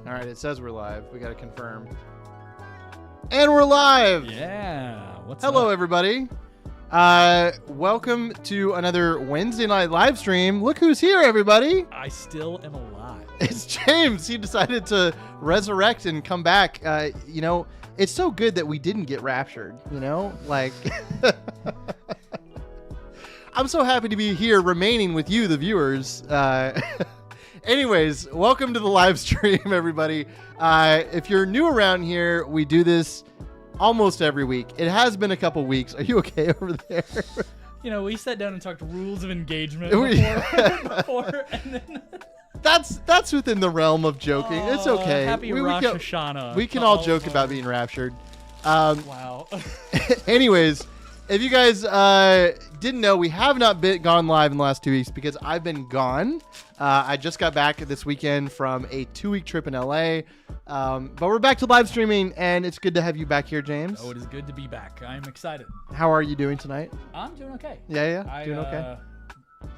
All right, it says we're live. We got to confirm. And we're live. Yeah. What's Hello, up? everybody. Welcome to another Wednesday night live stream. Look who's here, everybody. I still am alive. It's James. He decided to resurrect and come back. It's so good that we didn't get raptured, like I'm so happy to be here remaining with you, the viewers. Anyways, welcome to the live stream, everybody. If you're new around here, we do this almost every week. It has been a couple weeks. Are you okay over there? We sat down and talked rules of engagement before and then... That's within the realm of joking. It's okay. Happy Rosh Hashanah. We can all joke about being raptured. Wow. Anyways, if you guys didn't know, we have not gone live in the last 2 weeks because I've been gone. I just got back this weekend from a 2-week trip in LA. But we're back to live streaming, and it's good to have you back here, James. Oh, it is good to be back. I'm excited. How are you doing tonight? I'm doing okay. Yeah. Doing okay.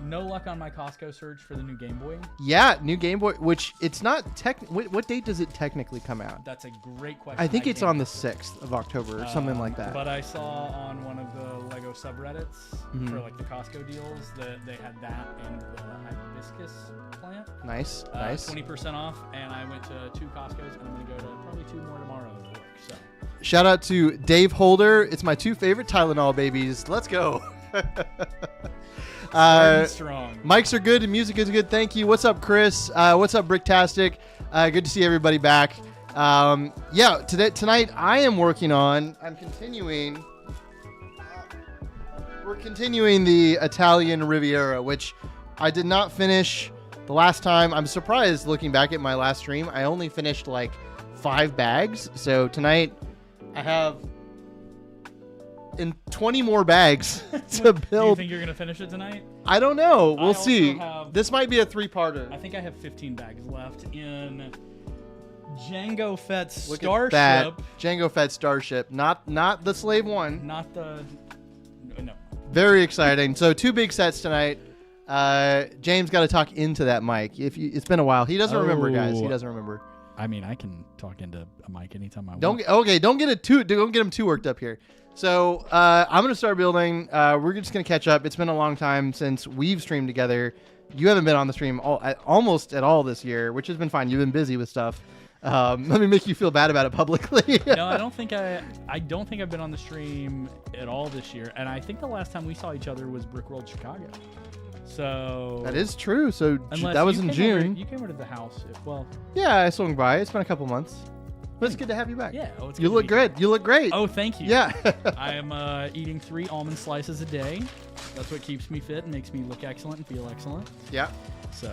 No luck on my Costco search for the new Game Boy. Yeah, new Game Boy, which it's not what date does it technically come out? That's a great question. I think it's on the 6th of October or something like that. But I saw on one of the Lego subreddits for like the Costco deals that they had that and the hibiscus plant. Nice. 20% off, and I went to 2 Costco's, and I'm going to go to probably 2 more tomorrow to work. So shout out to Dave Holder. It's my 2 favorite Tylenol babies. Let's go. Strong. Mics are good and music is good. Thank you. What's up, Chris? What's up, Bricktastic? Good to see everybody back. Tonight I'm continuing. We're continuing the Italian Riviera, which I did not finish the last time. I'm surprised looking back at my last stream. I only finished like 5 bags. So tonight I have 20 more bags to build. Do you think you're going to finish it tonight? I don't know. We'll see. Have, this might be a 3-parter. I think I have 15 bags left in Jango Fett's Starship. Jango Fett Starship. Not the Slave one. Not the... No. Very exciting. So 2 big sets tonight. James got to talk into that mic. It's been a while. He doesn't remember, guys. He doesn't remember. I mean, I can talk into a mic anytime I want. Don't get him too worked up here. So I'm gonna start building. We're just gonna catch up. It's been a long time since we've streamed together. You haven't been on the stream almost at all this year, which has been fine. You've been busy with stuff. Let me make you feel bad about it publicly. No, I don't think I've been on the stream at all this year. And I think the last time we saw each other was Brickworld Chicago. So that is true. So that was in June. You came over to the house. Yeah, I swung by. It's been a couple months. But it's good to have you back. Yeah. You look good. You look great. Oh, thank you. Yeah. I am eating 3 almond slices a day. That's what keeps me fit and makes me look excellent and feel excellent. Yeah. So.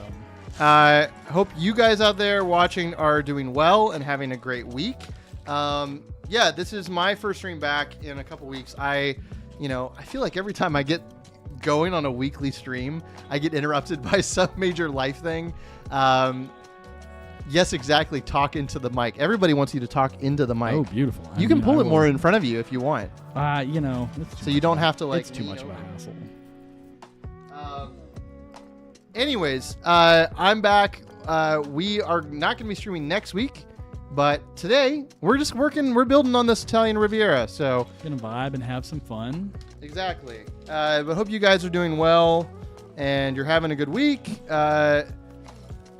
Hope you guys out there watching are doing well and having a great week. This is my first stream back in a couple weeks. I feel like every time I get going on a weekly stream, I get interrupted by some major life thing. Yes, exactly. Talk into the mic. Everybody wants you to talk into the mic. Oh, beautiful. You can pull it more in front of you if you want. So you don't have to It's too much of a hassle. Anyways, I'm back. We are not going to be streaming next week, but today we're just working. We're building on this Italian Riviera. So gonna vibe and have some fun. Exactly. But hope you guys are doing well and you're having a good week.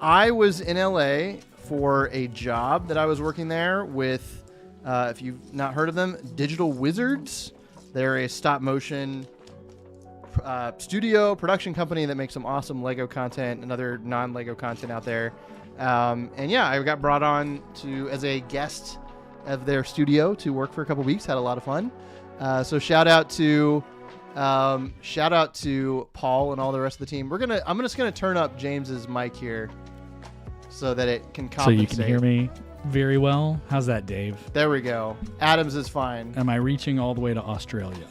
I was in LA for a job that I was working there with, if you've not heard of them, Digital Wizards. They're a stop motion studio production company that makes some awesome Lego content and other non-Lego content out there. I got brought on as a guest of their studio to work for a couple weeks. Had a lot of fun. So shout out to Paul and all the rest of the team. I'm just gonna turn up James's mic here so that it can compensate. So you can hear me very well. How's that, Dave? There we go. Adams is fine. Am I reaching all the way to Australia?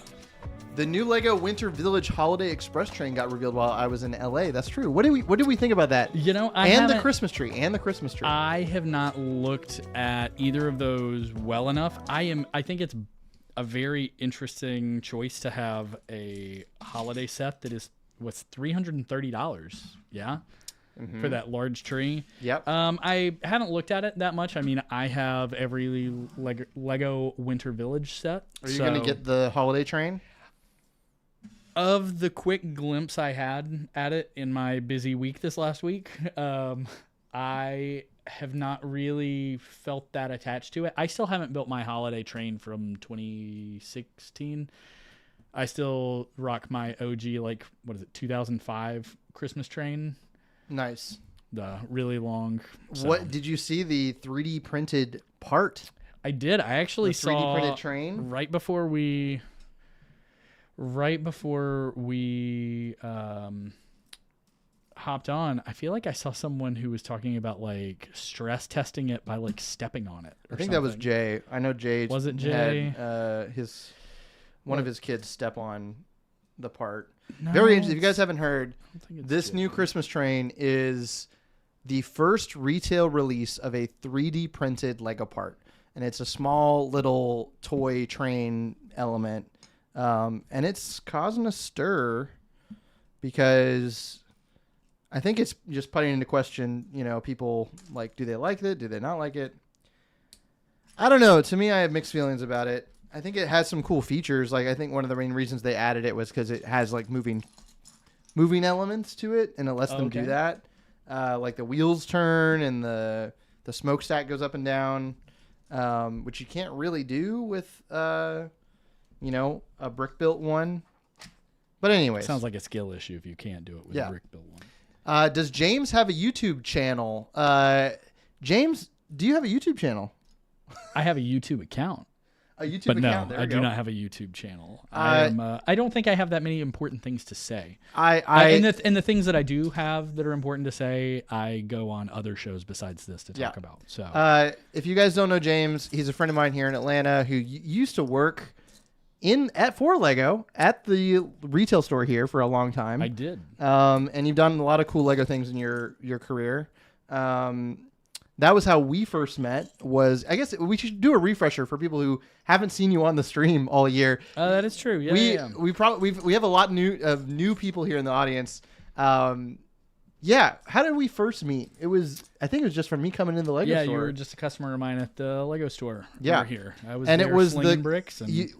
The new Lego Winter Village Holiday Express train got revealed while I was in LA. That's true. What did we think about that? The Christmas tree. I have not looked at either of those well enough. I think it's a very interesting choice to have a holiday set that is $330. Yeah. for that large tree. Yep. I haven't looked at it that much. I mean, I have every Lego Winter Village set. Are you going to get the holiday train? Of the quick glimpse I had at it in my busy week this last week, I have not really felt that attached to it. I still haven't built my holiday train from 2016. I still rock my OG, 2005 Christmas train. Nice. The really long. What did you see the 3D printed part? I did. I actually the 3D saw printed train right before we hopped on. I feel like I saw someone who was talking about stress testing it by stepping on it. I think that was Jay. I know Jay. Was it Jay? Had one of his kids step on the part. No, Very interesting. If you guys haven't heard, this Jay. new Christmas train is the first retail release of a 3D printed Lego part, and it's a small little toy train element. And it's causing a stir because I think it's just putting into question, people do they like it? Do they not like it? I don't know. To me, I have mixed feelings about it. I think it has some cool features. I think one of the main reasons they added it was because it has moving elements to it, and it lets them do that. The wheels turn and the smokestack goes up and down, which you can't really do with a brick built one. But anyways, sounds like a skill issue if you can't do it with a brick built one. Does James have a YouTube channel? James, do you have a YouTube channel? I have a YouTube account. A YouTube but account. No, there I do not have a YouTube channel. I don't think I have that many important things to say. And the things that I do have that are important to say, I go on other shows besides this to talk about. So, if you guys don't know James, he's a friend of mine here in Atlanta who used to work for Lego at the retail store here for a long time. I did. And you've done a lot of cool Lego things in your career. That was how we first met. I guess we should do a refresher for people who haven't seen you on the stream all year. That is true. Yeah. We have a lot of new people here in the audience. Yeah. How did we first meet? I think it was just from me coming into the Lego store. Yeah, you were just a customer of mine at the Lego store. Yeah. Over here. I was and there it was slinging bricks. And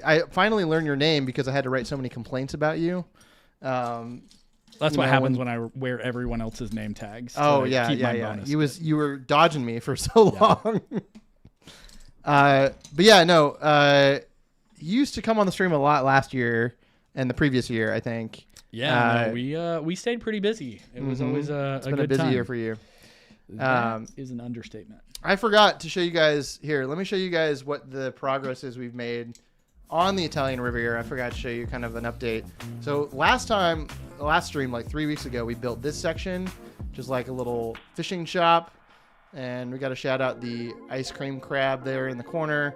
I finally learned your name because I had to write so many complaints about you. That's what happens when I wear everyone else's name tags. Oh yeah. You were dodging me for so long. But yeah, no. You used to come on the stream a lot last year and the previous year, I think. Yeah, we stayed pretty busy. It was always a good busy time. year for you. That is an understatement. I forgot to show you guys here. Let me show you guys what the progress is we've made on the Italian Riviera. I forgot to show you kind of an update. So last stream, 3 weeks ago, we built this section, just like a little fishing shop. And we got to shout out the ice cream crab there in the corner.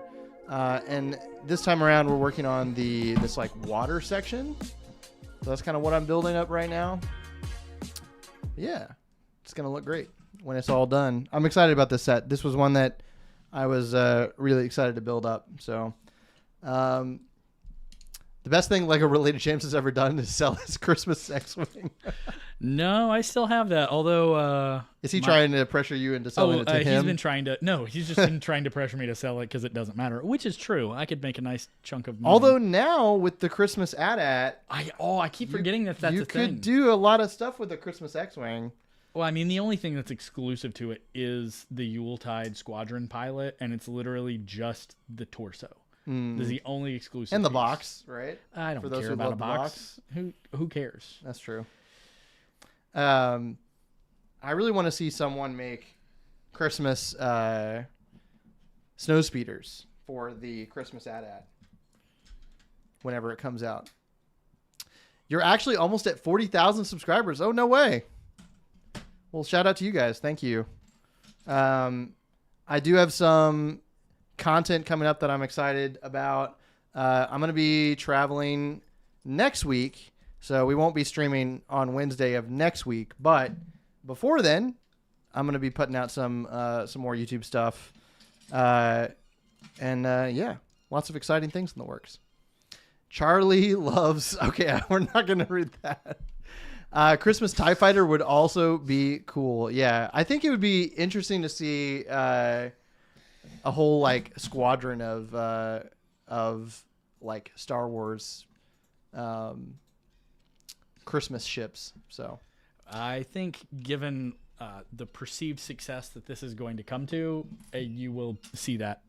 And this time around, we're working on this water section. So that's kind of what I'm building up right now. Yeah, it's going to look great when it's all done. I'm excited about this set. This was one that I was really excited to build up. So the best thing Lego Related James has ever done is sell his Christmas X-Wing. No, I still have that. Although, is he trying to pressure you into selling it to him? He's been trying to. No, he's just been trying to pressure me to sell it because it doesn't matter, which is true. I could make a nice chunk of money. Although now with the Christmas AT-AT, I keep forgetting that's a thing. You could do a lot of stuff with the Christmas X-Wing. Well, I mean, the only thing that's exclusive to it is the Yuletide Squadron pilot, and it's literally just the torso. This is the only exclusive. And the piece. box, right? I don't care about a box. Who cares? That's true. I really want to see someone make Christmas snow speeders for the Christmas AT-AT whenever it comes out. You're actually almost at 40,000 subscribers. Oh, no way. Well, shout out to you guys. Thank you. I do have some content coming up that I'm excited about. I'm going to be traveling next week, so we won't be streaming on Wednesday of next week. But before then, I'm going to be putting out some more YouTube stuff. Yeah, lots of exciting things in the works. Charlie loves... Okay, we're not going to read that. Christmas TIE Fighter would also be cool. Yeah, I think it would be interesting to see a whole like squadron of like Star Wars Christmas ships. So I think given the perceived success that this is going to come to, you will see that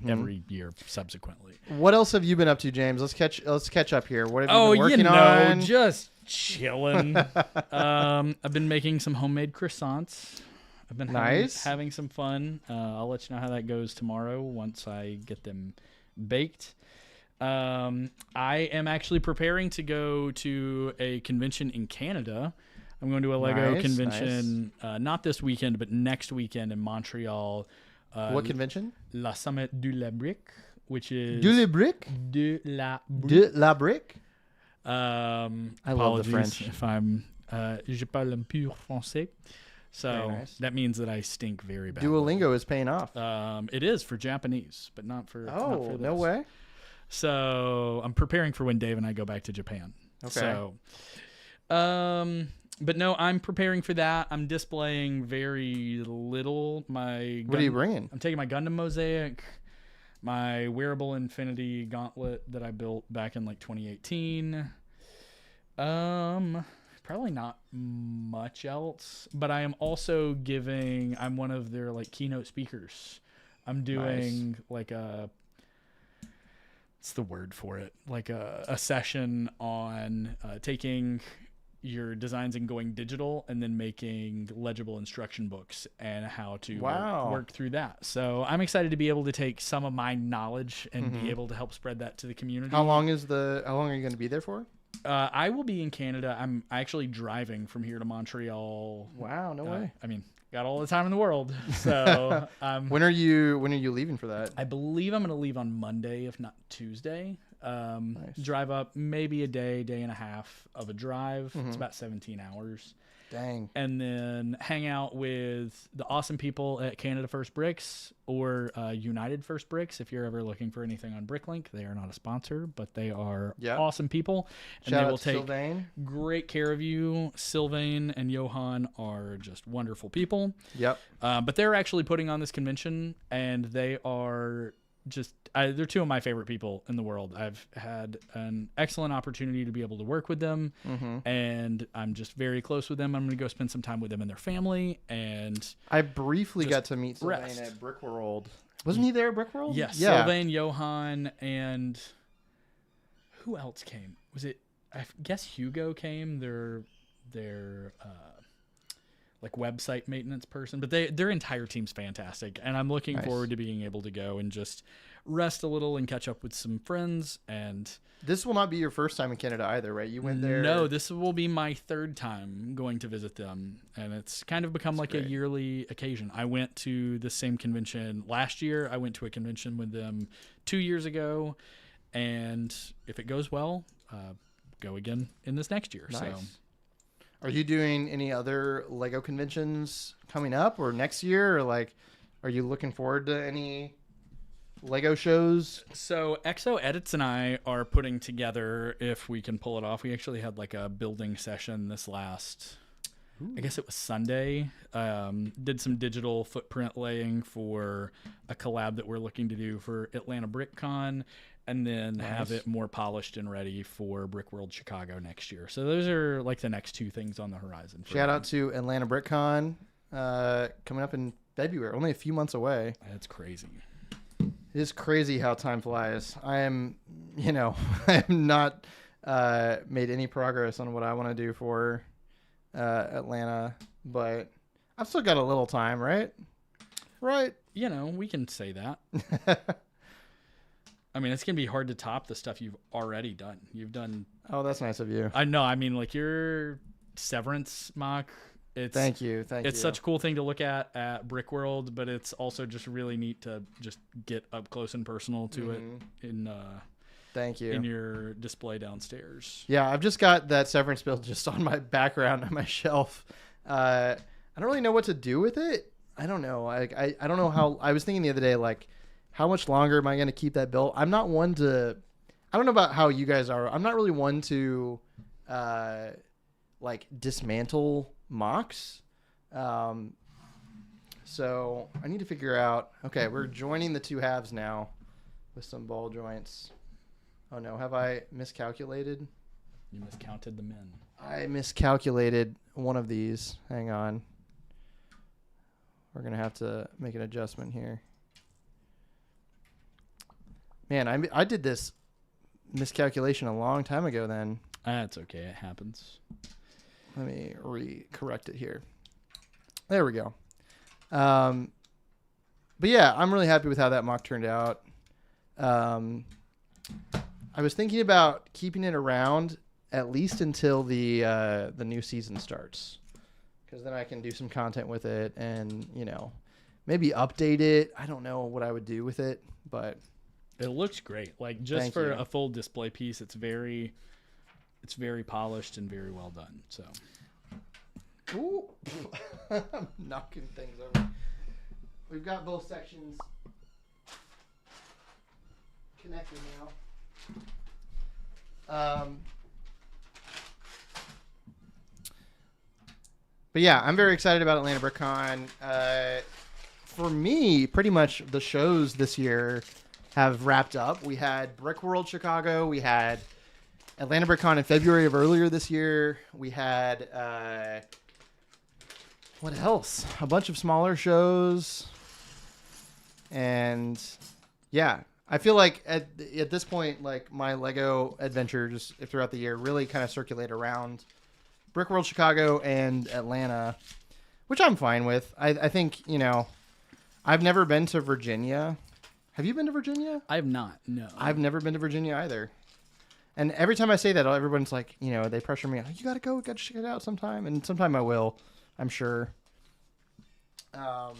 every year subsequently. what else have you been up to, James? Let's catch up here. What have you been working on? Just chilling. I've been making some homemade croissants. I've been having some fun. I'll let you know how that goes tomorrow once I get them baked. I am actually preparing to go to a convention in Canada. I'm going to a Lego convention, not this weekend, but next weekend in Montreal. What convention? La Summit de la Brique, which is... De la Brique? De la Brique. De la Brique? I love the French. If I'm... je parle un pur français. So that means that I stink very badly. Duolingo is paying off. It is for Japanese, but not for... Oh, not for this. No way? So I'm preparing for when Dave and I go back to Japan. Okay. So, but no, I'm preparing for that. I'm displaying very little. What are you bringing? I'm taking my Gundam Mosaic, my wearable Infinity Gauntlet that I built back in like 2018. Probably not much else, but I am also I'm one of their like keynote speakers. I'm doing like what's the word for it? Like a session on taking your designs and going digital and then making legible instruction books and how to work through that. So I'm excited to be able to take some of my knowledge and be able to help spread that to the community. How long are you going to be there for? I will be in Canada. I'm actually driving from here to Montreal. Wow, no way. I mean, got all the time in the world. So when are you leaving for that? I believe I'm going to leave on Monday, if not Tuesday. Drive up maybe a day and a half of a drive. It's about 17 hours. Dang. And then hang out with the awesome people at Canada First Bricks or United First Bricks. If you're ever looking for anything on Bricklink, they are not a sponsor, but they are awesome people. And Shout they will out to take Sylvain. Great care of you. Sylvain and Johan are just wonderful people. Yep. But they're actually putting on this convention, and they are they're two of my favorite people in the world. I've had an excellent opportunity to be able to work with them, and I'm just very close with them. I'm going to go spend some time with them and their family. And I briefly got to meet Sylvain at Brickworld. Wasn't he there at Brickworld? Yes. Yeah. Sylvain, Johan, and who else came? Was it? I guess Hugo came. Their like website maintenance person, but their entire team's fantastic, and I'm looking forward to being able to go and just rest a little and catch up with some friends. And this will not be your first time in Canada either, right? You went there. No, this will be my third time going to visit them, and it's kind of become a yearly occasion. I went to the same convention last year. I went to a convention with them 2 years ago, and if it goes well, go again in this next year. Nice. So. Are you doing any other Lego conventions coming up or next year? Or like, are you looking forward to any Lego shows? So Exo Edits and I are putting together, if we can pull it off. We actually had like a building session this last, I guess it was Sunday. Did some digital footprint laying for a collab that we're looking to do for Atlanta BrickCon. And then have it more polished and ready for Brickworld Chicago next year. So those are like the next two things on the horizon. Shout out to Atlanta BrickCon coming up in February, only a few months away. That's crazy. It is crazy how time flies. I am not made any progress on what I want to do for Atlanta, but I've still got a little time, right? Right. We can say that. I mean, it's going to be hard to top the stuff you've already done. You've done... Oh, that's nice of you. I know. I mean, like your Severance mock. Thank you. It's such a cool thing to look at Brickworld, but it's also just really neat to just get up close and personal to it in Thank you. in your display downstairs. Yeah, I've just got that Severance build just on my background on my shelf. I don't really know what to do with it. I don't know. I don't know how... I was thinking the other day, like, how much longer am I going to keep that built? I'm not one to... I don't know about how you guys are. I'm not really one to like dismantle MOCs. So I need to figure out. Okay, we're joining the two halves now with some ball joints. Oh no, have I miscalculated? You miscounted the men. I miscalculated one of these. Hang on. We're going to have to make an adjustment here. Man, I did this miscalculation a long time ago then. That's okay. It happens. Let me correct it here. There we go. But yeah, I'm really happy with how that mock turned out. I was thinking about keeping it around at least until the new season starts, because then I can do some content with it and, you know, maybe update it. I don't know what I would do with it, but it looks great. Like, just for a full display piece, it's very polished and very well done. So, ooh, I'm knocking things over. We've got both sections connected now. But yeah, I'm very excited about Atlanta BrickCon. For me, pretty much the shows this year have wrapped up. We had Brick World Chicago. We had Atlanta BrickCon in February of earlier this year. We had what else? A bunch of smaller shows. And yeah, I feel like at this point, like my Lego adventure just throughout the year really kind of circulate around Brick World Chicago and Atlanta, which I'm fine with. I think, you know, I've never been to Virginia. Have you been to Virginia? I have not. No, I've never been to Virginia either. And every time I say that, everyone's like, you know, they pressure me. You got to go. Got to check it out sometime. And sometime I will, I'm sure. But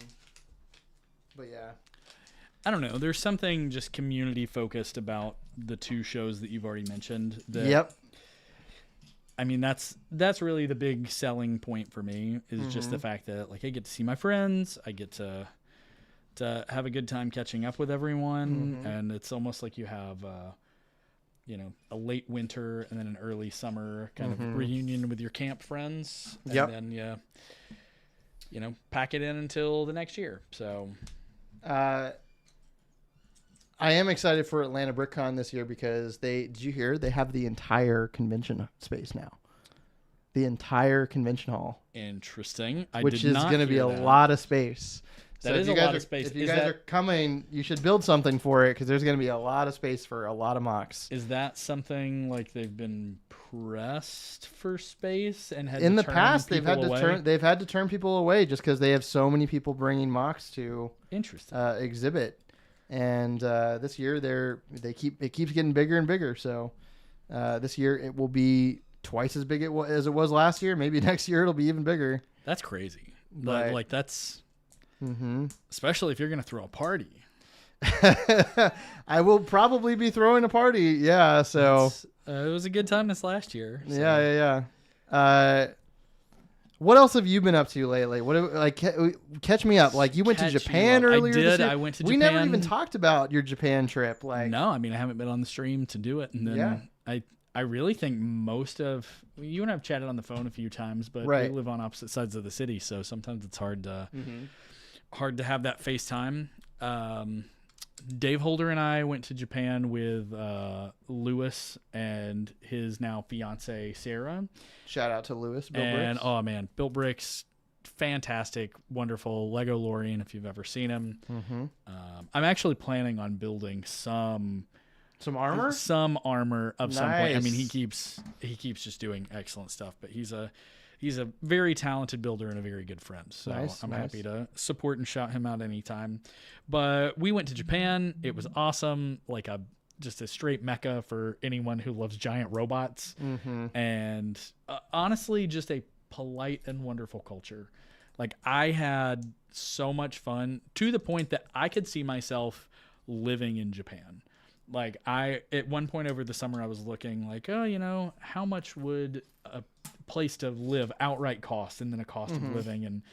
yeah. I don't know. There's something just community focused about the two shows that you've already mentioned. That, yep. I mean, that's really the big selling point for me is just the fact that, like, I get to see my friends. I get to have a good time catching up with everyone. And it's almost like you have, you know, a late winter and then an early summer kind of reunion with your camp friends. And then, you know, pack it in until the next year. So, I am excited for Atlanta BrickCon this year because did you hear they have the entire convention space now? The entire convention hall. Interesting. Which is going to be a lot of space. That is a lot of space. If you guys are coming, you should build something for it because there's going to be a lot of space for a lot of MOCs. Is that something like they've been pressed for space and had in to the turn past people away? they've had to turn people away just because they have so many people bringing MOCs to exhibit. And this year it keeps getting bigger and bigger. So this year it will be twice as big as it was last year. Maybe next year it'll be even bigger. That's crazy. But, like that's especially if you're gonna throw a party. I will probably be throwing a party. Yeah. So it was a good time this last year. So. Yeah. What else have you been up to lately? Catch me up. Like, you went to Japan earlier. I did. This year. I went to Japan. We never even talked about your Japan trip. Like, no, I mean, I haven't been on the stream to do it. And then I really think most of you and I have chatted on the phone a few times, but we live on opposite sides of the city, so sometimes it's hard to have that FaceTime. Dave Holder and I went to Japan with Lewis and his now fiance Sarah. Shout out to Lewis. Bricks. Oh man, Built Bricks, fantastic, wonderful Lego Lorian. If you've ever seen him, I'm actually planning on building some armor of some point. I mean, he keeps just doing excellent stuff, but he's a very talented builder and a very good friend. So I'm happy to support and shout him out anytime. But we went to Japan. It was awesome. Like just a straight mecca for anyone who loves giant robots. And honestly, just a polite and wonderful culture. Like, I had so much fun to the point that I could see myself living in Japan. Like, at one point over the summer, I was looking like, oh, you know, how much would a place to live outright cost, and then a cost of living? And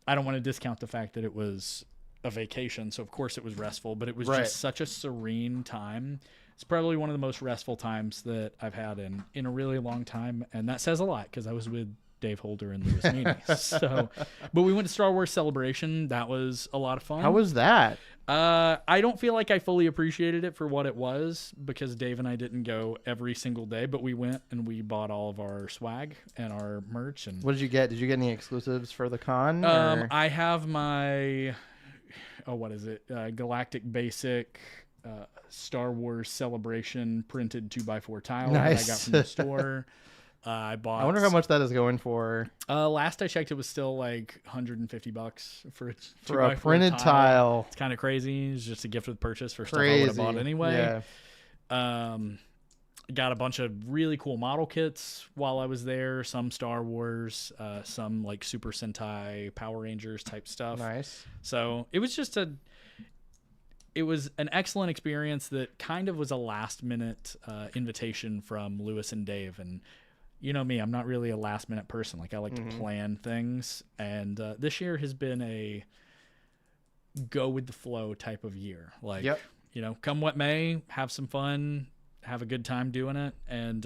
I don't want to discount the fact that it was a vacation, so of course it was restful, but it was just such a serene time, It's probably one of the most restful times that I've had in a really long time, and that says a lot because I was with Dave Holder and Louis Meany. So, but we went to Star Wars Celebration. That was a lot of fun. How was that? I don't feel like I fully appreciated it for what it was because Dave and I didn't go every single day, but we went and we bought all of our swag and our merch. And What did you get? Did you get any exclusives for the con? I have my, what is it? Galactic Basic Star Wars Celebration printed 2x4 tile Nice. that I got from the store. I bought. I wonder how much that is going for. Last I checked, it was still like $150 for a For a printed tile. It's kind of crazy. It's just a gift with purchase for stuff I would have bought anyway. Yeah. Got a bunch of really cool model kits while I was there. Some Star Wars, some like Super Sentai, Power Rangers type stuff. Nice. So it was just it was an excellent experience that kind of was a last minute invitation from Lewis and Dave. And you know me, I'm not really a last minute person. Like I like to plan things. And this year has been a go with the flow type of year. Like, you know, come what may, have some fun, have a good time doing it, and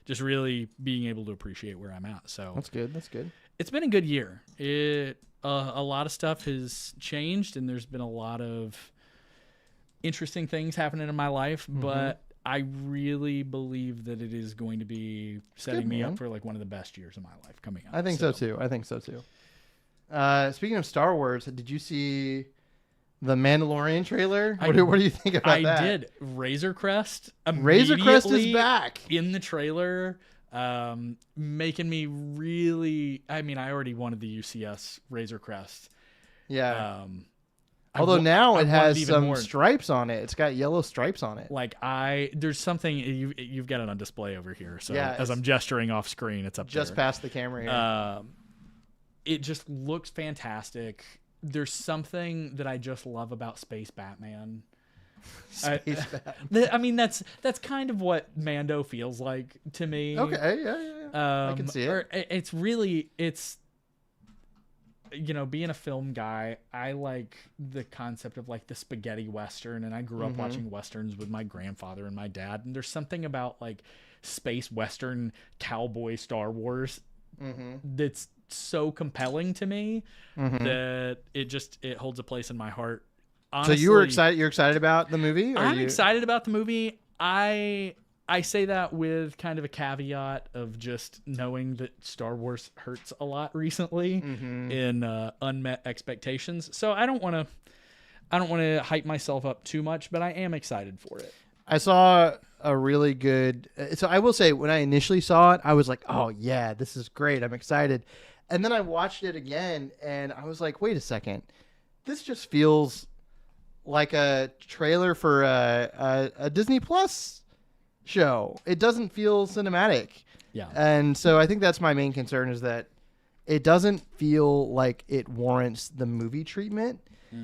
just really being able to appreciate where I'm at. So That's good. That's good. it's been a good year. A lot of stuff has changed, and there's been a lot of interesting things happening in my life, but I really believe that it is going to be setting me up for like one of the best years of my life coming up. I think so too. Speaking of Star Wars, did you see the Mandalorian trailer? What do you think about that? I did. Razor Crest. Razor Crest is back in the trailer, making me really. I mean, I already wanted the UCS Razor Crest. Yeah. Although now it has some stripes on it. It's got yellow stripes on it. Like there's something you've got it on display over here. So yeah, as I'm gesturing off screen, it's up just there. Past the camera here. It just looks fantastic. There's something that I just love about Space Batman. I mean, that's kind of what Mando feels like to me. Okay, yeah. I can see it. It's you know, being a film guy, I like the concept of like the spaghetti Western, and I grew up watching Westerns with my grandfather and my dad, and there's something about like space Western cowboy Star Wars that's so compelling to me that it holds a place in my heart. Honestly, so you're excited about the movie? I'm excited about the movie. I say that with kind of a caveat of just knowing that Star Wars hurts a lot recently in unmet expectations. So I don't want to hype myself up too much, but I am excited for it. I saw a really good. So I will say, when I initially saw it, I was like, "Oh yeah, this is great! I'm excited." And then I watched it again, and I was like, "Wait a second, this just feels like a trailer for a Disney Plus show. It doesn't feel cinematic." Yeah. And so I think that's my main concern, is that it doesn't feel like it warrants the movie treatment.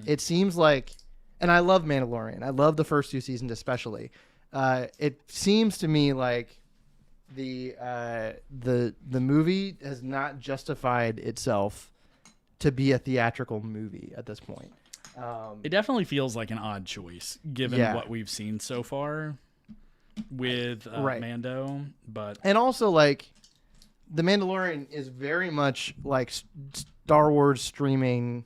It seems like, and I love Mandalorian. I love the first 2 seasons especially. It seems to me like the movie has not justified itself to be a theatrical movie at this point. It definitely feels like an odd choice given what we've seen so far with Mando, and also like the Mandalorian is very much like Star Wars streaming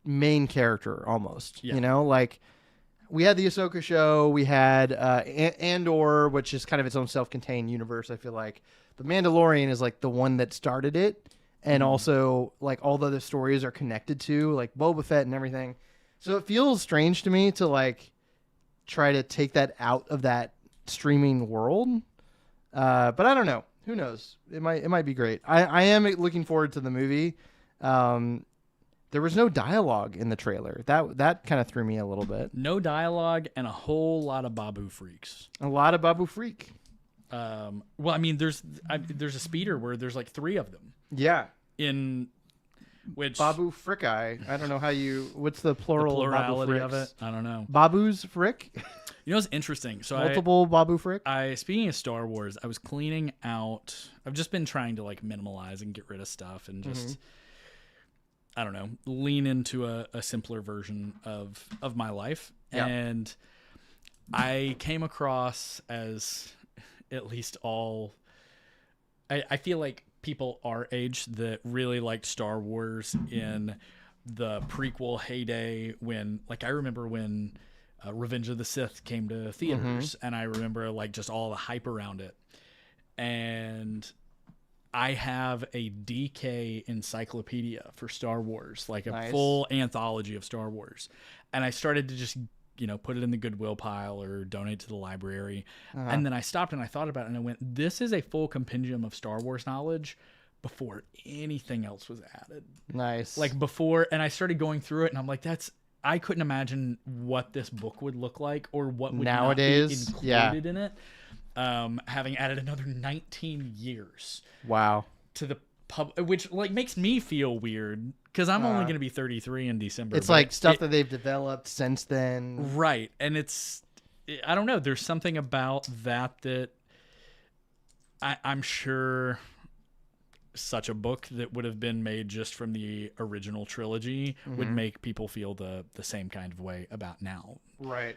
main character almost. You know, like we had the Ahsoka show, we had Andor, which is kind of its own self-contained universe. I feel like the Mandalorian is like the one that started it, and also like all the other stories are connected to, like Boba Fett and everything. So it feels strange to me to like try to take that out of that streaming world. But I don't know. Who knows? It might be great. I am looking forward to the movie. There was no dialogue in the trailer. That kind of threw me a little bit. No dialogue and a whole lot of Babu freaks. A lot of Babu freak. Well, I mean, there's a speeder where there's like 3 of them. Yeah. In which Babu fricki. I don't know how what's the plural the plurality of Babu of it? I don't know. Babu's frick? You know what's interesting? So multiple Babu frick? Speaking of Star Wars, I was cleaning out. I've just been trying to like minimalize and get rid of stuff and just I don't know, lean into a simpler version of my life. Yeah. And I came across as at least all. I feel like people our age that really liked Star Wars in the prequel heyday when, like, I remember when Revenge of the Sith came to theaters, and I remember like just all the hype around it. And I have a DK encyclopedia for Star Wars, like a full anthology of Star Wars. And I started to just, put it in the Goodwill pile or donate to the library. And then I stopped and I thought about it and I went, this is a full compendium of Star Wars knowledge before anything else was added. Nice. Like before, and I started going through it and I'm like, I couldn't imagine what this book would look like or what would nowadays not be included in it. Having added another 19 years. Wow. To the pub, which like makes me feel weird because I'm only going to be 33 in December. It's like stuff that they've developed since then. Right. And I don't know. There's something about that I'm sure such a book that would have been made just from the original trilogy would make people feel the same kind of way about now. Right.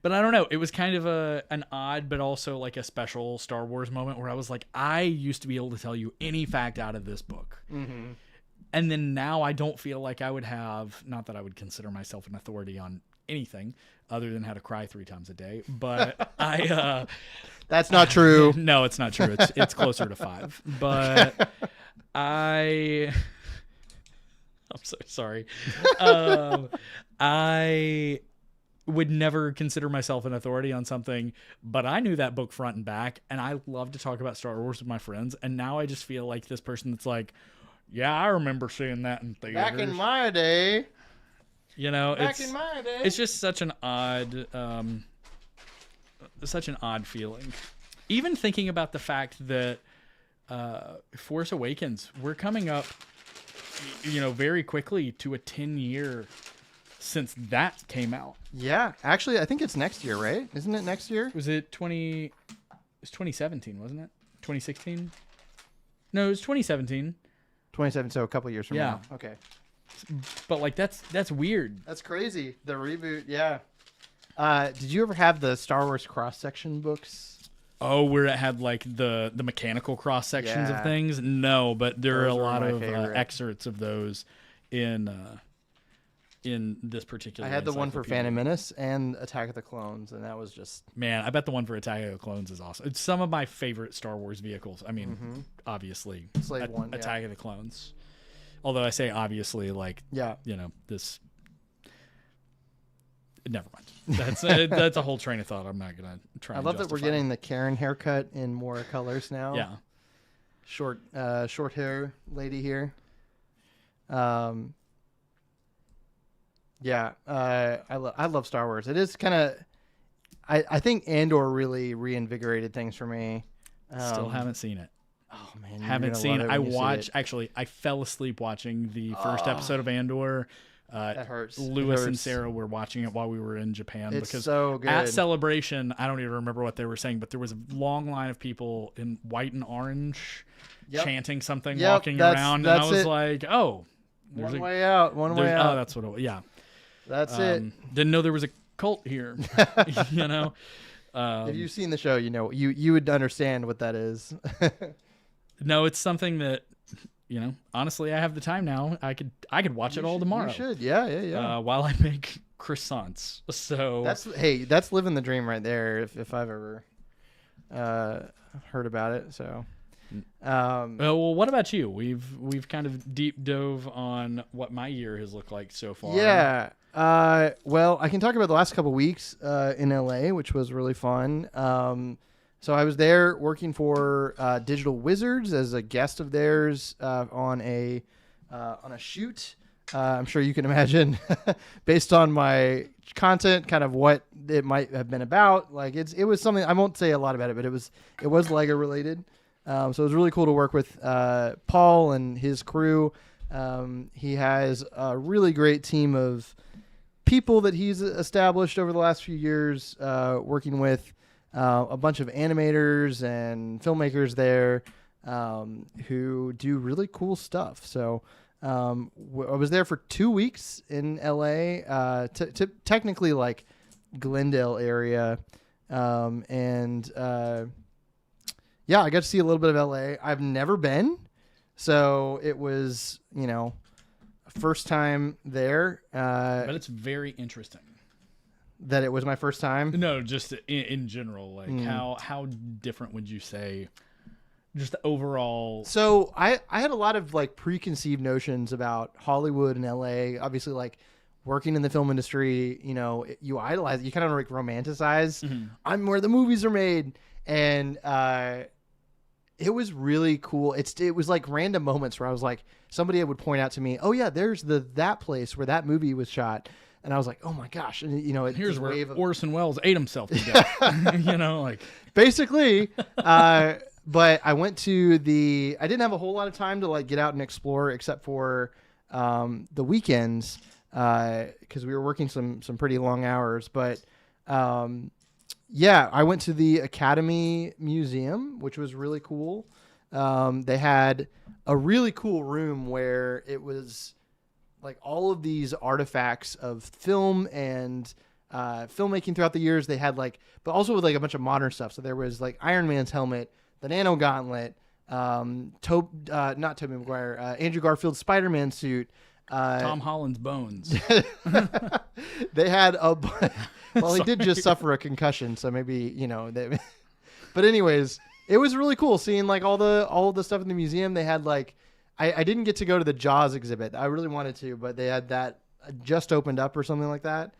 But I don't know. It was kind of an odd, but also like a special Star Wars moment where I was like, I used to be able to tell you any fact out of this book. Mm-hmm. And then now I don't feel like I would have, not that I would consider myself an authority on anything other than how to cry 3 times a day, but that's not true. No, it's not true. It's closer to 5, but I'm so sorry. I would never consider myself an authority on something, but I knew that book front and back, and I love to talk about Star Wars with my friends, and now I just feel like this person that's like, yeah, I remember seeing that in theaters. Back in my day. It's just such an odd feeling. Even thinking about the fact that Force Awakens, we're coming up, very quickly to a 10-year since that came out. Yeah, actually, I think it's next year, right? Isn't it next year? Was it 2017, wasn't it? 2016? No, it was 2017. 27, so a couple years from now. Okay. But like that's weird. That's crazy. The reboot, yeah. Did you ever have the Star Wars cross-section books? Oh, where it had like the mechanical cross sections of things? No, but there are a lot of excerpts of those in this particular. I had the one for Phantom Menace and Attack of the Clones, and that was just... Man, I bet the one for Attack of the Clones is awesome. It's some of my favorite Star Wars vehicles. I mean, obviously, Attack of the Clones. Although I say obviously, like, this... Never mind. That's a whole train of thought. I'm not going to try and I love that we're getting the Karen haircut in more colors now. Yeah. Short hair lady here. Yeah, I love Star Wars. It is kind of, I think Andor really reinvigorated things for me. Still haven't seen it. Oh man, haven't seen it. I fell asleep watching the first episode of Andor. That hurts. Lewis and Sarah were watching it while we were in Japan. It's because so good. At Celebration, I don't even remember what they were saying, but there was a long line of people in white and orange chanting something, walking around, and I was like, oh. One way out. Oh, that's what it was. Yeah. That's it. Didn't know there was a cult here. If you've seen the show, you would understand what that is. No, it's something that, honestly, I have the time now. I could watch it all tomorrow. You should, yeah. While I make croissants. So that's living the dream right there. If I've ever heard about it. So. Well, what about you? We've kind of deep dove on what my year has looked like so far. Yeah. Well, I can talk about the last couple weeks in LA, which was really fun. So I was there working for Digital Wizards as a guest of theirs on a shoot. I'm sure you can imagine, based on my content, kind of what it might have been about. Like it was something, I won't say a lot about it, but it was Lego related. So it was really cool to work with Paul and his crew. He has a really great team of people that he's established over the last few years, working with a bunch of animators and filmmakers there who do really cool stuff. So I was there for 2 weeks in LA, technically like Glendale area. And yeah, I got to see a little bit of LA. I've never been, so it was, first time there. But it's very interesting. That it was my first time? No, just in general. Like, how different would you say, just the overall? So I had a lot of like preconceived notions about Hollywood and LA. Obviously, like working in the film industry, you idolize, you kind of like romanticize. I'm where the movies are made. And it was really cool. It was like random moments where I was like, somebody would point out to me, oh yeah, there's that place where that movie was shot. And I was like, oh my gosh. And here's where Orson Welles ate himself to death. Like basically, but I went to I didn't have a whole lot of time to like get out and explore except for the weekends. Cause we were working some pretty long hours, but, yeah, I went to the Academy Museum, which was really cool. They had a really cool room where it was like all of these artifacts of film and filmmaking throughout the years. They had but also with like a bunch of modern stuff. So there was like Iron Man's helmet, the Nano Gauntlet, not Tobey Maguire, Andrew Garfield's Spider-Man suit, Tom Holland's bones. They had well, he did just suffer a concussion, so maybe but anyways, it was really cool seeing like all the stuff in the museum. They had like I didn't get to go to the Jaws exhibit. I really wanted to, but they had that just opened up or something like that.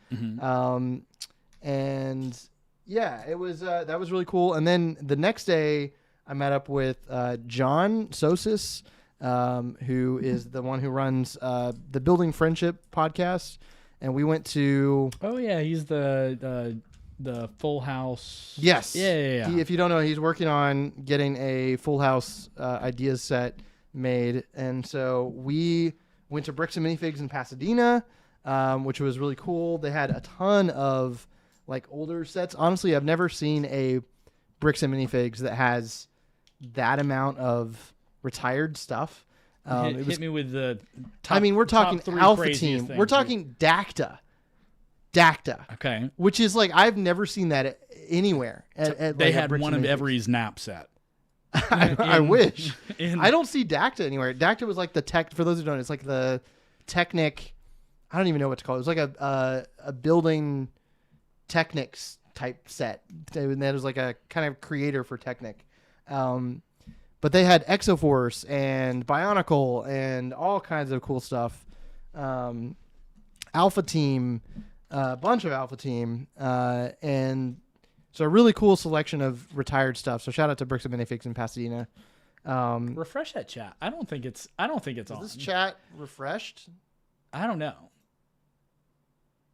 And yeah, it was that was really cool. And then the next day, I met up with John Sosis, who is the one who runs the Building Friendship podcast, and we went to. Oh yeah, he's the Full House. Yes. Yeah. If you don't know, he's working on getting a Full House ideas set made, and so we went to Bricks and Minifigs in Pasadena, which was really cool. They had a ton of like older sets. Honestly, I've never seen a Bricks and Minifigs that has that amount of retired stuff. Hit me with the top, we're talking Alpha Team. We're talking Dacta. Okay. Which is like, I've never seen that anywhere. They had one of every snap set. I wish. I don't see Dacta anywhere. Dacta was like the tech, for those who don't, it's like the Technic, I don't even know what to call it. It was like a building Technics type set. And that was like a kind of creator for Technic. But they had Exo Force and Bionicle and all kinds of cool stuff. Alpha Team, a bunch of Alpha Team, and so a really cool selection of retired stuff. So shout out to Bricks and Minifigs in Pasadena. Refresh that chat. I don't think it's on. Is this chat refreshed? I don't know.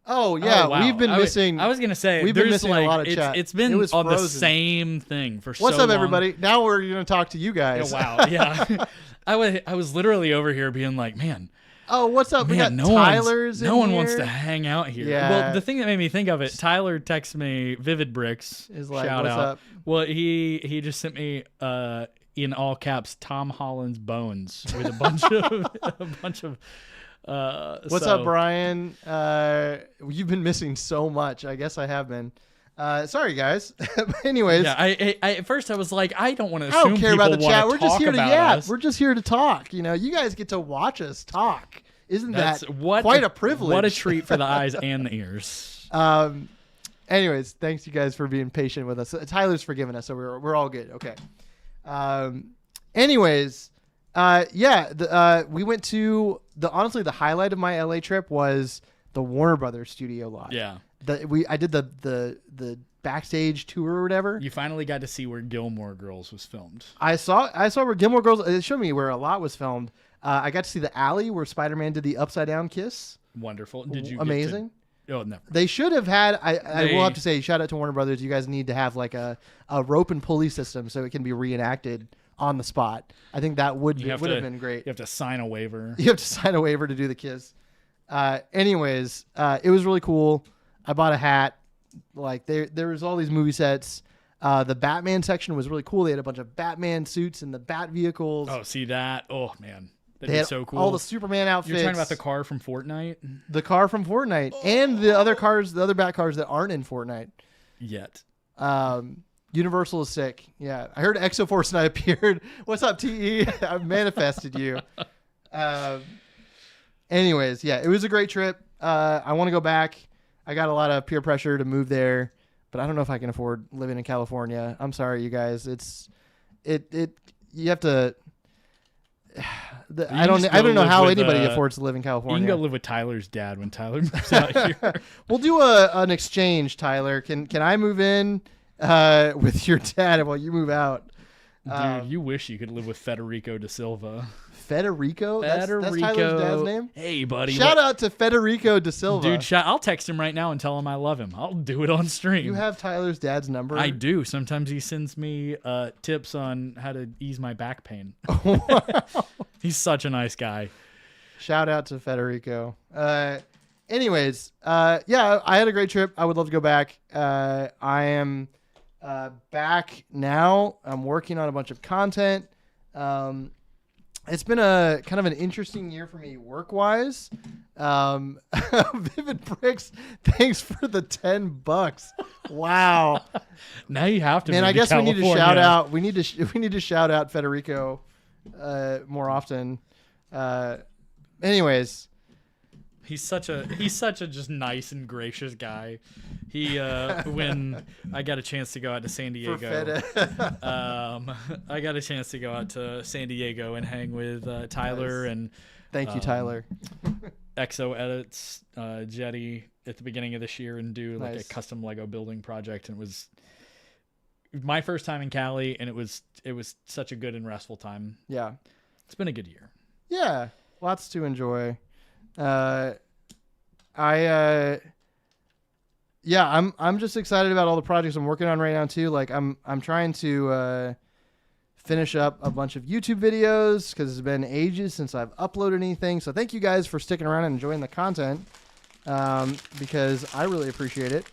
Oh yeah, wow. We've been missing. I was gonna say we've been missing a lot of chat. It's been on the same thing for so long. What's up, everybody? Now we're gonna talk to you guys. Yeah, wow, yeah. I was literally over here being like, man. Oh, what's up? Man, we got Tyler's. No one wants to hang out here. Yeah. Well, the thing that made me think of it, Tyler texted me, Vivid Bricks. Is like, shout what's out. Up? Well, he just sent me in all caps Tom Holland's bones with a bunch of. What's up, Brian? You've been missing so much. I guess I have been. Sorry, guys. But anyways, yeah. I at first I was like, I don't want to. I don't care about the chat. We're just here to yap. Us. We're just here to talk. You guys get to watch us talk. Isn't that quite a privilege? What a treat for the eyes and the ears. Anyways, thanks you guys for being patient with us. Tyler's forgiven us, so we're all good. Okay. Anyways, we went to honestly the highlight of my LA trip was the Warner Brothers studio lot. Yeah. I did the backstage tour or whatever. You finally got to see where Gilmore Girls was filmed. I saw where Gilmore Girls. It showed me where a lot was filmed. I got to see the alley where Spider-Man did the upside down kiss. Wonderful. Did you? Amazing. Oh, never. They should have had. I will have to say, shout out to Warner Brothers. You guys need to have like a rope and pulley system so it can be reenacted on the spot. I think that would have been great. You have to sign a waiver. You have to sign a waiver to do the kiss. Anyways, it was really cool. I bought a hat. Like there was all these movie sets. The Batman section was really cool. They had a bunch of Batman suits and the Bat vehicles. Oh, see that? Oh man. That'd They be had so cool. all the Superman outfits. You're talking about the car from Fortnite? The car from Fortnite and the other cars, the other Bat cars that aren't in Fortnite. Yet. Universal is sick. Yeah. I heard Exo Force and I appeared. What's up, TE? I manifested you. Anyways, yeah, it was a great trip. I want to go back. I got a lot of peer pressure to move there, but I don't know if I can afford living in California. I'm sorry, you guys. You have to. I don't know how anybody affords to live in California. You can go live with Tyler's dad when Tyler moves out here. We'll do an exchange, Tyler. Can I move in with your dad while you move out? Dude, you wish you could live with Federico da Silva. Federico? That's Tyler's dad's name? Hey, buddy. Shout out to Federico da Silva. Dude, I'll text him right now and tell him I love him. I'll do it on stream. You have Tyler's dad's number? I do. Sometimes he sends me tips on how to ease my back pain. Wow. He's such a nice guy. Shout out to Federico. Anyways, yeah, I had a great trip. I would love to go back. I am back now. I'm working on a bunch of content. It's been a kind of an interesting year for me work-wise. Vivid Bricks, thanks for the $10. Wow. Now you have to. Man, I guess California. we need to shout out. We need to shout out Federico more often. Anyways, he's such a just nice and gracious guy. He when I got a chance to go out to San Diego, I got a chance to go out to San Diego and hang with Tyler Nice. and Thank you, Tyler. Exo Edits Jetty at the beginning of this year and do like Nice. a custom Lego building project, and it was my first time in Cali, and it was such a good and restful time. Yeah. It's been a good year. Yeah. Lots to enjoy. I'm just excited about all the projects I'm working on right now too. Like I'm trying to finish up a bunch of YouTube videos because it's been ages since I've uploaded anything. So thank you guys for sticking around and enjoying the content because I really appreciate it.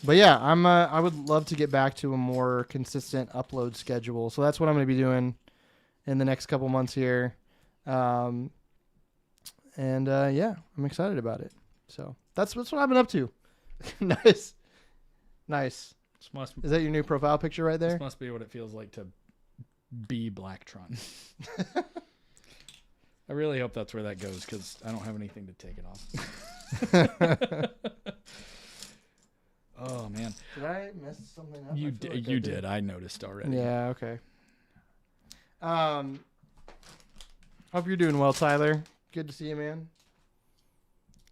But yeah, I would love to get back to a more consistent upload schedule. So that's what I'm going to be doing in the next couple months here. Yeah, I'm excited about it. So that's what I've been up to. Nice. Is that your new profile picture right there? This must be what it feels like to be Blacktron. I really hope that's where that goes because I don't have anything to take it off. Oh, man. Did I mess something up? You did. I noticed already. Yeah, okay. Hope you're doing well, Tyler. Good to see you, man.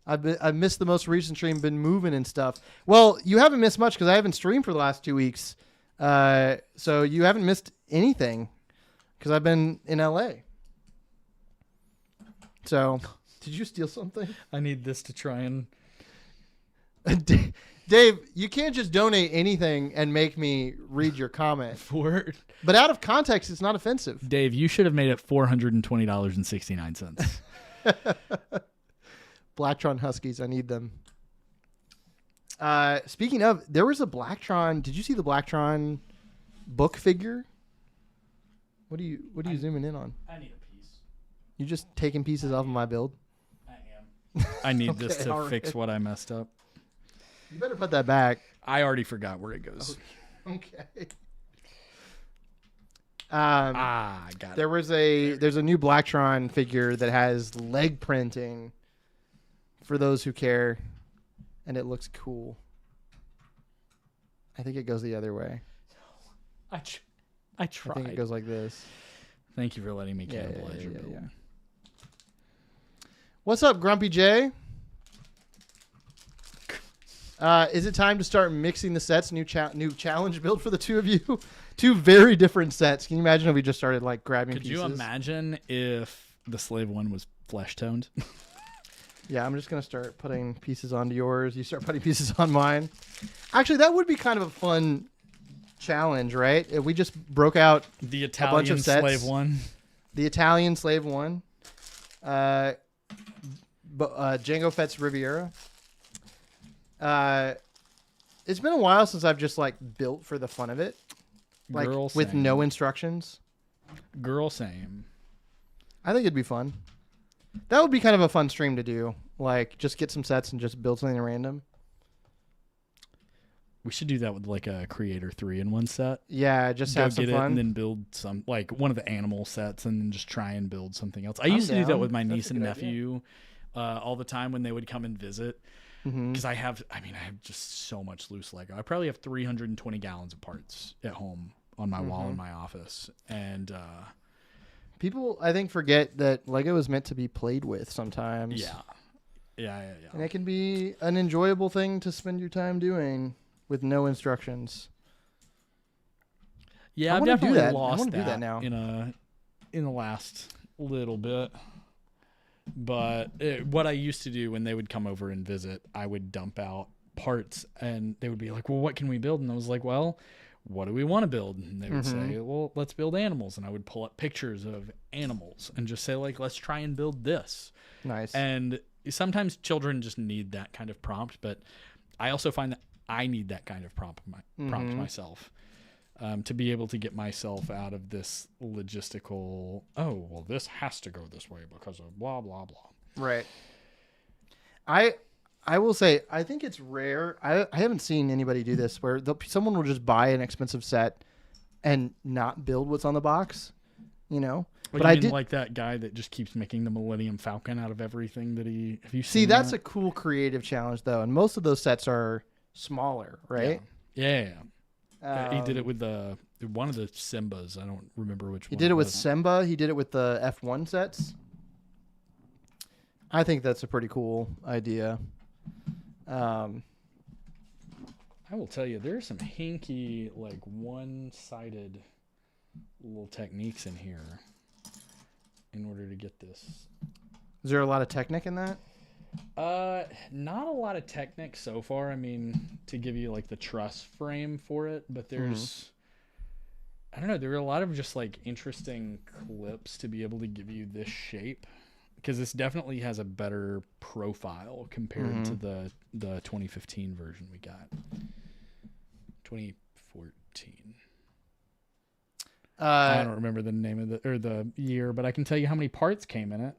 I've missed the most recent stream, been moving and stuff. Well, you haven't missed much because I haven't streamed for the last 2 weeks. So you haven't missed anything because I've been in LA. So, did you steal something? I need this to try and... Dave, you can't just donate anything and make me read your comment. But out of context, it's not offensive. Dave, you should have made it $420.69. Blacktron Huskies, I need them. Speaking of, there was a Blacktron. Did you see the Blacktron book figure? What are you zooming in on? I need a piece. You just taking pieces off of my build? I am. I need this Okay, to all fix right. what I messed up. You better put that back. I already forgot where it goes. Okay. I got it. There's a new Blacktron figure that has leg printing for those who care, and it looks cool. I think it goes the other way. I tried. I think it goes like this. Thank you for letting me cannibalize your build. Yeah. What's up, Grumpy J? Is it time to start mixing the sets? New challenge build for the two of you? Two very different sets. Can you imagine if we just started like grabbing pieces? Could you imagine if the slave one was flesh toned? Yeah, I'm just going to start putting pieces onto yours. You start putting pieces on mine. Actually, that would be kind of a fun challenge, right? If we just broke out The a bunch of Italian sets. slave one. The Italian slave one. Django Fett's Riviera. It's been a while since I've just like built for the fun of it. Like Girl with same. no instructions. Girl, same. I think it'd be fun. That would be kind of a fun stream to do. Like, just get some sets and just build something random. We should do that with like a Creator 3-in-1 set. Yeah, just Go have some get it fun. and then build some, like one of the animal sets, and then just try and build something else. I used to do that with my niece and nephew all the time when they would come and visit. Because I have just so much loose Lego. I probably have 320 gallons of parts at home on my wall in my office. And people, I think, forget that Lego is meant to be played with sometimes. Yeah. And it can be an enjoyable thing to spend your time doing with no instructions. Yeah, I've definitely lost I want to do that now. in the last little bit. But what I used to do when they would come over and visit, I would dump out parts, and they would be like, well, what can we build? And I was like, well, what do we want to build? And they would say, well, let's build animals. And I would pull up pictures of animals and just say, like, let's try and build this. Nice. And sometimes children just need that kind of prompt, but I also find that I need that kind of prompt myself. To be able to get myself out of this logistical, oh, well, this has to go this way because of blah, blah, blah. Right. I will say, I think it's rare. I haven't seen anybody do this where someone will just buy an expensive set and not build what's on the box, you know? But I did like that guy that just keeps making the Millennium Falcon out of everything that he, have you seen that's that? a cool creative challenge though. And most of those sets are smaller, right? Yeah. He did it with one of the Simbas. I don't remember which one. He did it with Simba. He did it with the F1 sets. I think that's a pretty cool idea. I will tell you, there's some hinky, like one-sided little techniques in here in order to get this. Is there a lot of Technic in that? Not a lot of Technic so far. I mean, to give you like the truss frame for it, but there's, I don't know, there are a lot of just like interesting clips to be able to give you this shape, because this definitely has a better profile compared to the 2015 version we got. 2014. I don't remember the name of the year, but I can tell you how many parts came in it.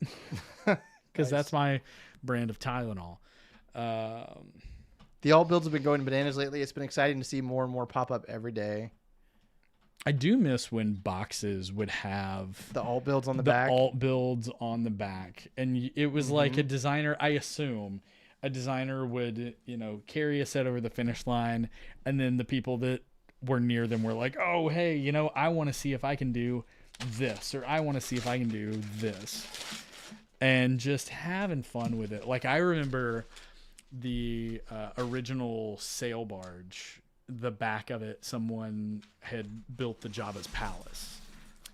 Because that's my brand of Tylenol. The alt builds have been going bananas lately. It's been exciting to see more and more pop up every day. I do miss when boxes would have the alt builds on the back. The alt builds on the back. And it was like a designer, I assume, a designer would, carry a set over the finish line, and then the people that were near them were like, oh, hey, I want to see if I can do this, or I want to see if I can do this. And just having fun with it. Like, I remember the original sail barge, the back of it, someone had built the Jabba's palace.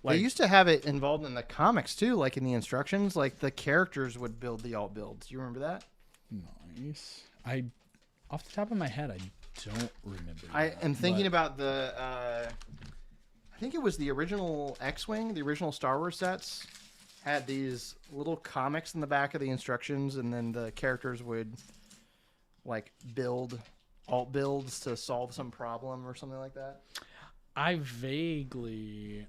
Like, they used to have it involved in the comics, too, like in the instructions. Like, the characters would build the alt builds. Do you remember that? Nice. Off the top of my head, I don't remember. I am thinking about the, I think it was the original X-Wing, the original Star Wars sets. Had these little comics in the back of the instructions, and then the characters would like build alt builds to solve some problem or something like that. I vaguely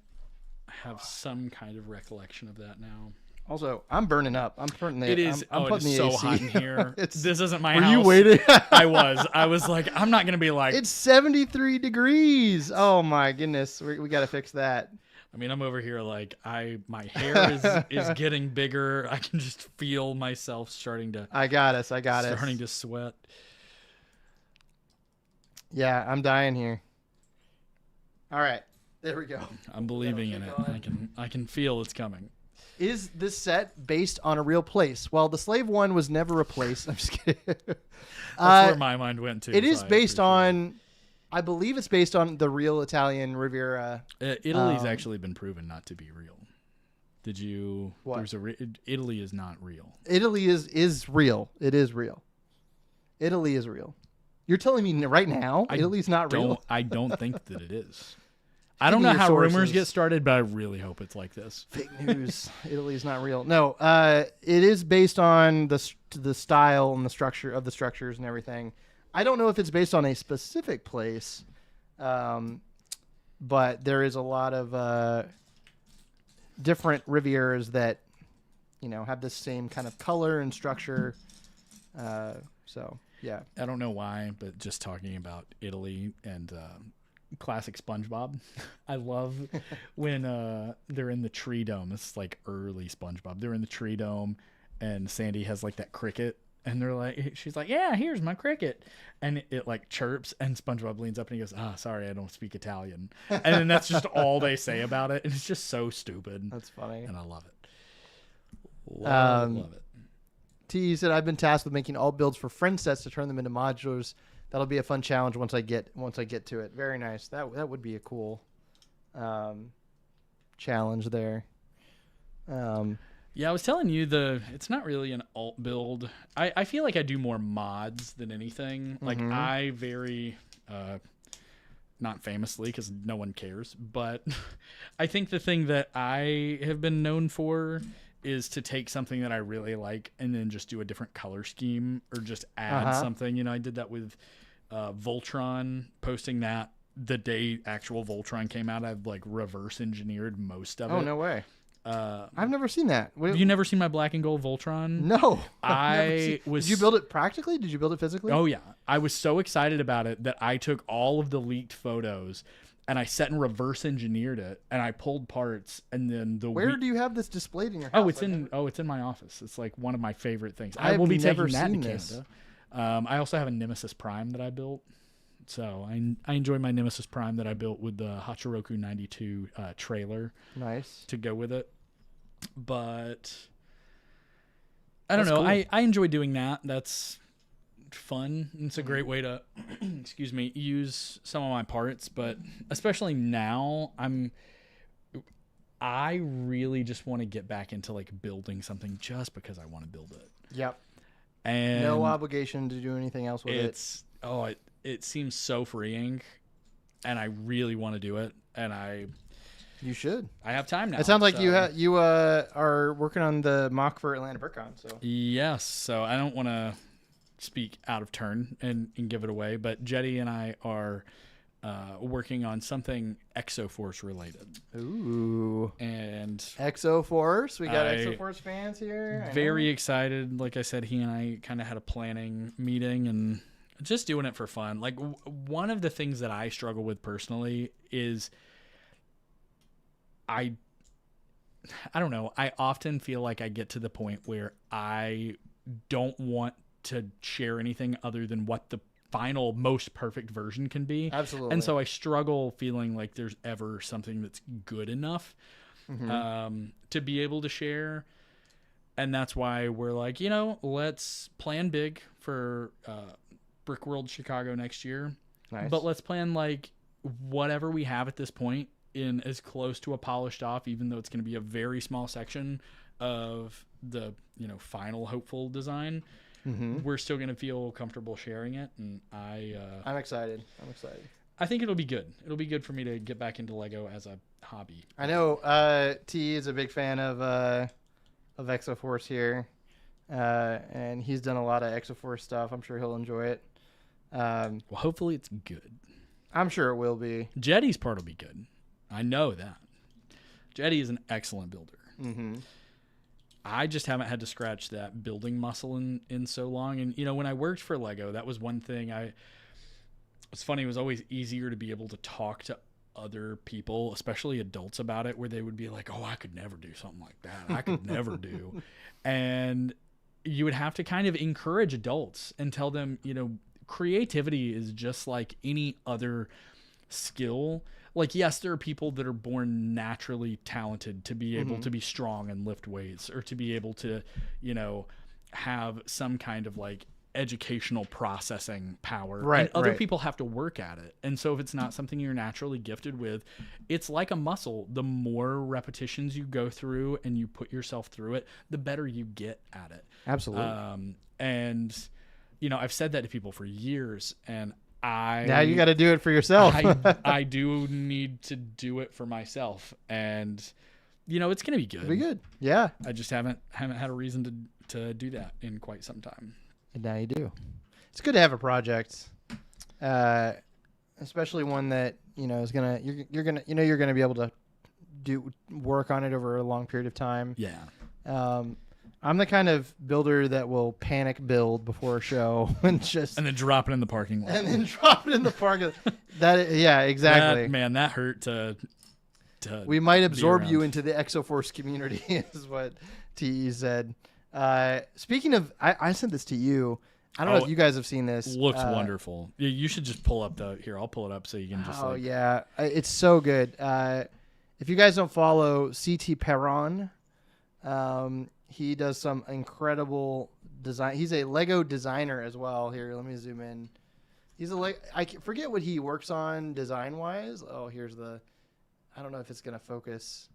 have some kind of recollection of that now. Also, I'm burning up. I'm putting the. It is. I'm putting it is the so AC. hot in here. This isn't my Were house. you waiting? I was like, I'm not gonna be like. It's 73 degrees. Oh my goodness, we got to fix that. I mean, I'm over here like my hair is getting bigger. I can just feel myself starting to. I got us. Starting to sweat. Yeah, I'm dying here. All right, there we go. I'm believing in it. I can feel it's coming. Is this set based on a real place? Well, the Slave One was never a place. I'm just kidding. That's where my mind went to. It is based on. I believe it's based on the real Italian Riviera. Italy's actually been proven not to be real. Did you? What? Italy is not real. Italy is real. It is real. Italy is real. You're telling me right now Italy's not real? I don't think that it is. I don't know how rumors get started, but I really hope it's like this. Fake news. Italy's not real. No, it is based on the style and the structure of the structures and everything. I don't know if it's based on a specific place, but there is a lot of different Rivieras that, have this same kind of color and structure. So, yeah. I don't know why, but just talking about Italy and classic SpongeBob, I love when they're in the tree dome. It's like early SpongeBob. They're in the tree dome, and Sandy has like that cricket, and she's like, "Yeah, here's my cricket," and it like chirps, and SpongeBob leans up and he goes, "Sorry, I don't speak Italian," and then that's just all they say about it, and it's just so stupid. That's funny, and I love it. Love it. T said, "I've been tasked with making all builds for friend sets to turn them into modulars. That'll be a fun challenge once I get to it." Very nice. That would be a cool challenge there. Yeah, I was telling you it's not really an alt build. I feel like I do more mods than anything. Like I very not famously, because no one cares, but I think the thing that I have been known for is to take something that I really like and then just do a different color scheme or just add something. I did that with Voltron, posting that the day actual Voltron came out. I've like reverse engineered most of it. Oh, no way. I've never seen that. Have you never seen my black and gold Voltron? No. Did you build it practically? Did you build it physically? Oh, yeah. I was so excited about it that I took all of the leaked photos and I set and reverse engineered it, and I pulled parts, and then Where do you have this displayed in your house? It's in my office. It's like one of my favorite things. I will be never taking that to seen this. Canada. I also have a Nemesis Prime that I built. So I enjoy my Nemesis Prime that I built with the Hachiroku 92 trailer. Nice. To go with it. But I don't know. Cool. I enjoy doing that. That's fun. It's a great way to use some of my parts, but especially now I really just want to get back into like building something just because I want to build it. Yep. And no obligation to do anything else with it. It seems so freeing, and I really want to do it, and you should. I have time now. It sounds like you are working on the mock for Atlanta BrickCon. So yes, so I don't want to speak out of turn and give it away, but Jetty and I are working on something Exo Force related. Ooh. And Exo Force. We got Exo Force fans here. Very excited. Like I said, he and I kind of had a planning meeting and just doing it for fun. Like one of the things that I struggle with personally is I don't know. I often feel like I get to the point where I don't want to share anything other than what the final most perfect version can be. Absolutely. And so I struggle feeling like there's ever something that's good enough to be able to share. And that's why we're like, let's plan big for Brick World Chicago next year. Nice. But let's plan like whatever we have at this point in as close to a polished off, even though it's going to be a very small section of the final hopeful design. We're still going to feel comfortable sharing it, and I'm excited. I think it'll be good. It'll be good for me to get back into Lego as a hobby. I know T is a big fan of Exo Force here, and he's done a lot of Exo Force stuff. I'm sure he'll enjoy it. Well, hopefully it's good. I'm sure it will be. Jetty's part will be good. I know that. Jetty is an excellent builder. I just haven't had to scratch that building muscle in so long. And, when I worked for Lego, that was one thing it's funny. It was always easier to be able to talk to other people, especially adults, about it, where they would be like, "Oh, I could never do something like that. I could never do." And you would have to kind of encourage adults and tell them, creativity is just like any other skill. Like, yes, there are people that are born naturally talented to be able to be strong and lift weights, or to be able to, have some kind of like educational processing power. Right. And other people have to work at it. And so if it's not something you're naturally gifted with, it's like a muscle. The more repetitions you go through and you put yourself through it, the better you get at it. Absolutely. And, I've said that to people for years, and now you got to do it for yourself. I do need to do it for myself, and it's gonna be good. It'll be good. Yeah. I just haven't had a reason to do that in quite some time. And now you do. It's good to have a project, especially one that is gonna you're gonna be able to do work on it over a long period of time. Yeah. I'm the kind of builder that will panic build before a show and then drop it in the parking lot. And then drop it in the parking lot. Yeah, exactly. That hurt to we might absorb you into the Exo Force community, is what TE said. Speaking of, I sent this to you. I don't know if you guys have seen this. Looks wonderful. You should just pull up here. I'll pull it up so you can just. Yeah, it's so good. If you guys don't follow CT Perron, he does some incredible design. He's a Lego designer as well. Here, let me zoom in. He's I forget what he works on design wise. Oh, here's I don't know if it's gonna focus.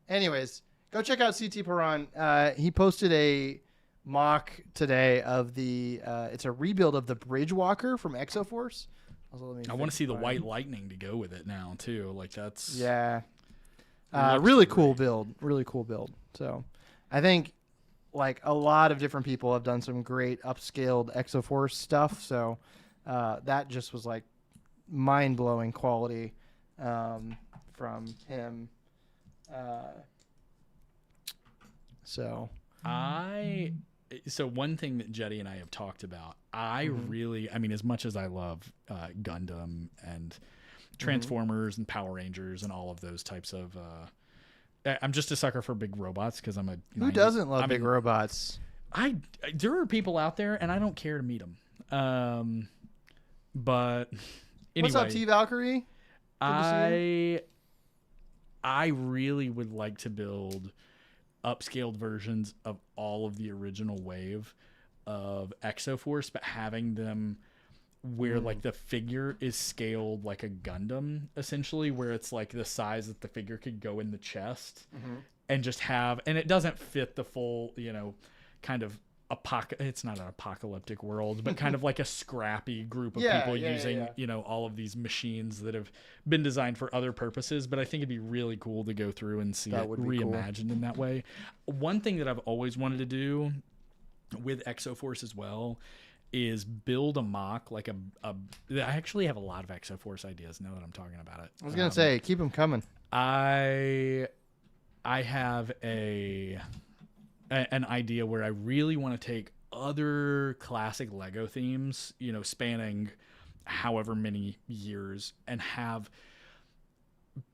Anyways, go check out CT Perron. He posted a mock today of it's a rebuild of the Bridge Walker from Exo Force. I want to see the white lightning to go with it now too. Like that's really cool build. Really cool build. So I think like a lot of different people have done some great upscaled Exo Force stuff. So that just was like mind blowing quality from him. So one thing that Jetty and I have talked about, I mean, as much as I love Gundam and Transformers and Power Rangers and all of those types of, I'm just a sucker for big robots because I'm a. Who doesn't love big robots? There are people out there, and I don't care to meet them. But anyway, what's up, T Valkyrie? I really would like to build upscaled versions of all of the original wave of Exo Force, but having them where like the figure is scaled like a Gundam, essentially, where it's like the size that the figure could go in the chest, and just and it doesn't fit the full, kind of it's not an apocalyptic world, but kind of like a scrappy group of people using all of these machines that have been designed for other purposes. But I think it'd be really cool to go through and see it reimagined in that way. One thing that I've always wanted to do with Exo Force as well is build a mock, like I actually have a lot of Exo Force ideas now that I'm talking about it. I was gonna say, keep them coming. I have an idea where I really want to take other classic Lego themes, spanning however many years, and have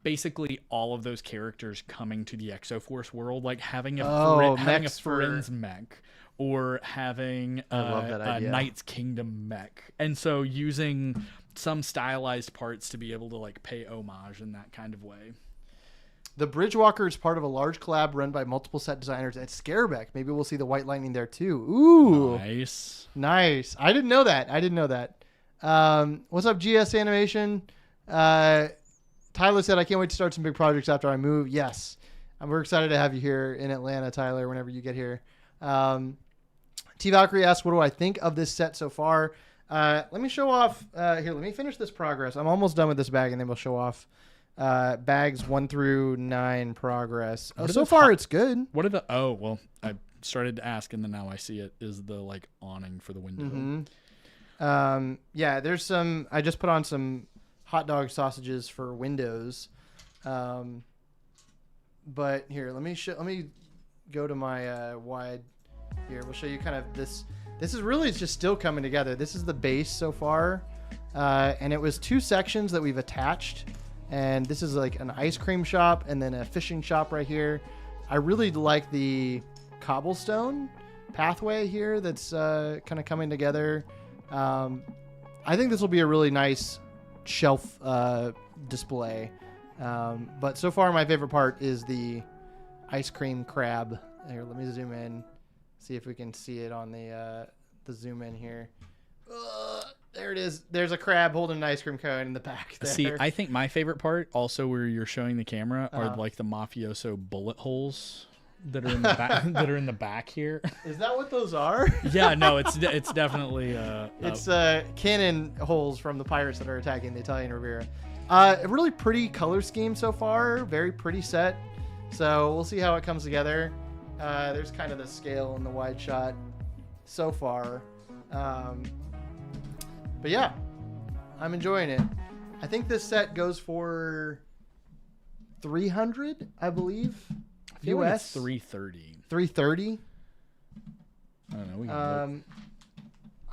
basically all of those characters coming to the Exo Force world, like having a Friends mech, or having a Knight's Kingdom mech. And so using some stylized parts to be able to like pay homage in that kind of way. The Bridgewalker is part of a large collab run by multiple set designers at Scareback. Maybe we'll see the White Lightning there too. Ooh. Nice. I didn't know that. What's up, GS Animation? Tyler said, I can't wait to start some big projects after I move. Yes. We're excited to have you here in Atlanta, Tyler, whenever you get here. T Valkyrie asked, what do I think of this set so far? Let me show off. Here, let me finish this progress. I'm almost done with this bag, and then we'll show off bags 1 through 9 progress. So far, it's good. What are I started to ask, and then now I see it is the like awning for the window. There's some. I just put on some hot dog sausages for windows. But here, let me go to my wide. Here, we'll show you kind of this. This is really just still coming together. This is the base so far, and it was 2 sections that we've attached. And this is like an ice cream shop and then a fishing shop right here. I really like the cobblestone pathway here that's kind of coming together. I think this will be a really nice shelf display. But so far, my favorite part is the ice cream crab. Here, let me zoom in, see if we can see it on the zoom in here. There it is. There's a crab holding an ice cream cone in the back there. See, I think my favorite part, also where you're showing the camera, are like the mafioso bullet holes that are in the back. That are in the back here. Is that what those are? Yeah, no, it's definitely. It's cannon holes from the pirates that are attacking the Italian Riviera. A really pretty color scheme so far. Very pretty set. So we'll see how it comes together. There's kind of the scale and the wide shot so far. But yeah, I'm enjoying it. I think this set goes for $300, I believe. I feel like it's US. 330. $330. I don't know. We can look.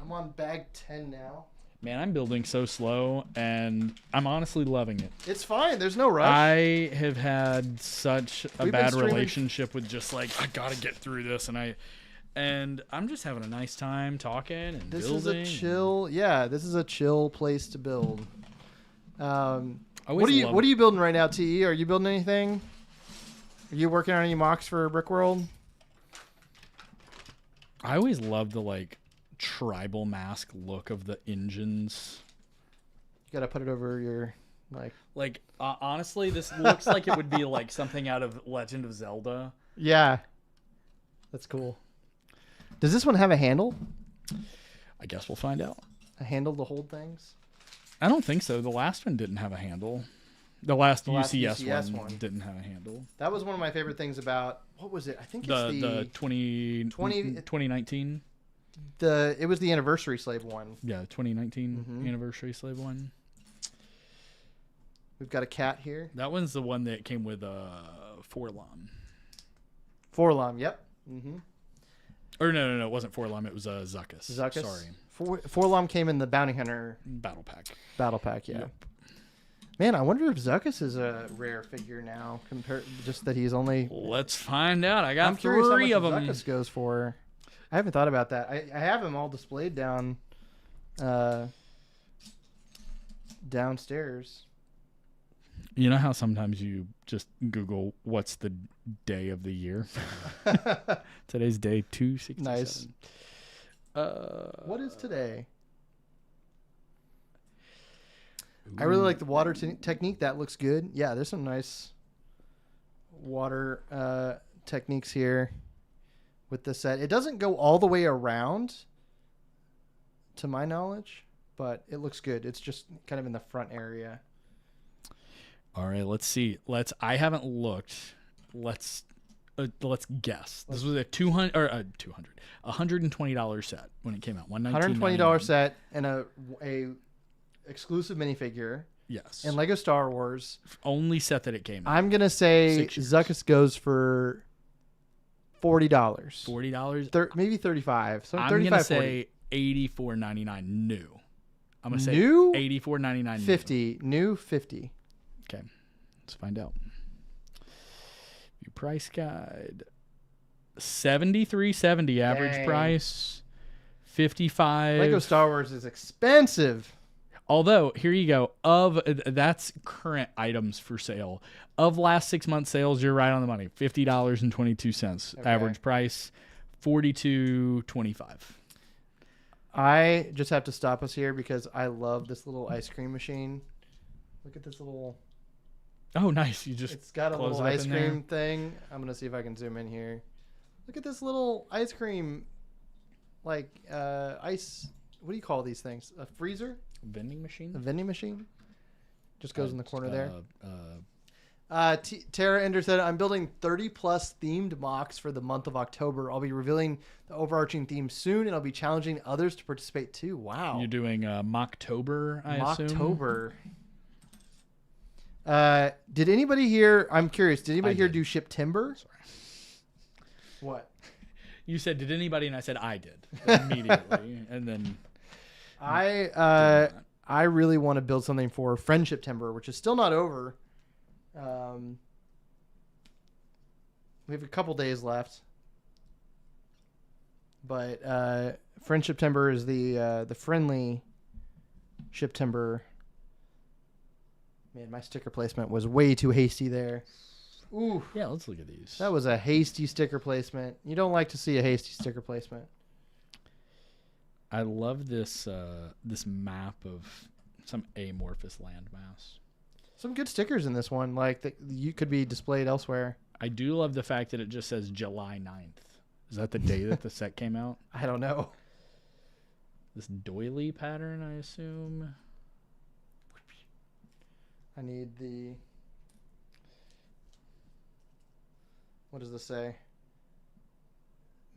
I'm on bag 10 now. Man, I'm building so slow, and I'm honestly loving it. It's fine. There's no rush. I have had such a We've been bad streaming- relationship with just like, I gotta get through this, and I'm just having a nice time talking and This building. is a chill. Yeah, this is a chill place to build. I What always are you building right now, TE? Are you building anything? Are you working on any mocks for Brickworld? I always love the like tribal mask look of the engines. You gotta put it over your Like honestly, this looks like it would be like something out of Legend of Zelda. Yeah, that's cool. Does this one have a handle? I guess we'll find out. A handle to hold things? I don't think so. The last one didn't have a handle. The last UCS, UCS one one didn't have a handle. That was one of my favorite things about, what was it? I think it's The 2019. It was the anniversary slave one. Yeah, 2019 anniversary slave one. We've got a cat here. That one's the one that came with Forlom. Forlom, yep. Mm-hmm. Or no, it wasn't Forlom. It was Zuckus. Zuckus. Sorry. Forlom came in the Bounty Hunter Battle Pack. Yeah. Yep. Man, I wonder if Zuckus is a rare figure now, compared just that he's only. Let's find out. I got I'm curious three how of much them. Zuckus goes for. I haven't thought about that. I have him all displayed downstairs. You know how sometimes you just Google what's the day of the year? Today's day 267. Nice. What is today? I really like the water technique. That looks good. Yeah, there's some nice water techniques here with this set. It doesn't go all the way around, to my knowledge, but it looks good. It's just kind of in the front area. All right, let's see. I haven't looked. Let's guess. This was a $120 set when it came out. $120 set and a exclusive minifigure. Yes. And Lego Star Wars. Only set that it came out. I'm gonna say Zuckus goes for $40. $40. Maybe $35. So I'm 35, gonna 40. say $84.99 new. I'm gonna say new $84.99 $50 new $50. Okay, let's find out. View price guide. $73.70 average Dang. price. $55. Lego Star Wars is expensive. Although, here you go. That's current items for sale. Of last 6 months sales, you're right on the money. $50.22 Okay. average price. $42.25. I just have to stop us here because I love this little ice cream machine. Look at this little. Oh, nice. You just It's got a close little it up ice in cream thing. I'm gonna see if I can zoom in here. Look at this little ice cream, like ice. What do you call these things? A freezer? Vending machine? A vending machine? Just goes in the corner there. Uh, Tara Ender said, I'm building 30 plus themed mocks for the month of October. I'll be revealing the overarching theme soon, and I'll be challenging others to participate too. Wow. You're doing Mocktober, I assume? Mocktober. Did anybody here, I'm curious, did anybody here do ship timber? Sorry. What? You said, did anybody? And I said, I did. Immediately. And then... I really want to build something for Friendship Timber, which is still not over. We have a couple days left, but Friendship Timber is the friendly ship timber. Man, my sticker placement was way too hasty there. Ooh, Yeah, let's look at these. that was a hasty sticker placement. You don't like to see a hasty sticker placement. I love this this map of some amorphous landmass. Some good stickers in this one, like that you could be displayed elsewhere. I do love the fact that it just says July 9th. Is that the day that the set came out? I don't know. This doily pattern, I assume. I need the. What does this say?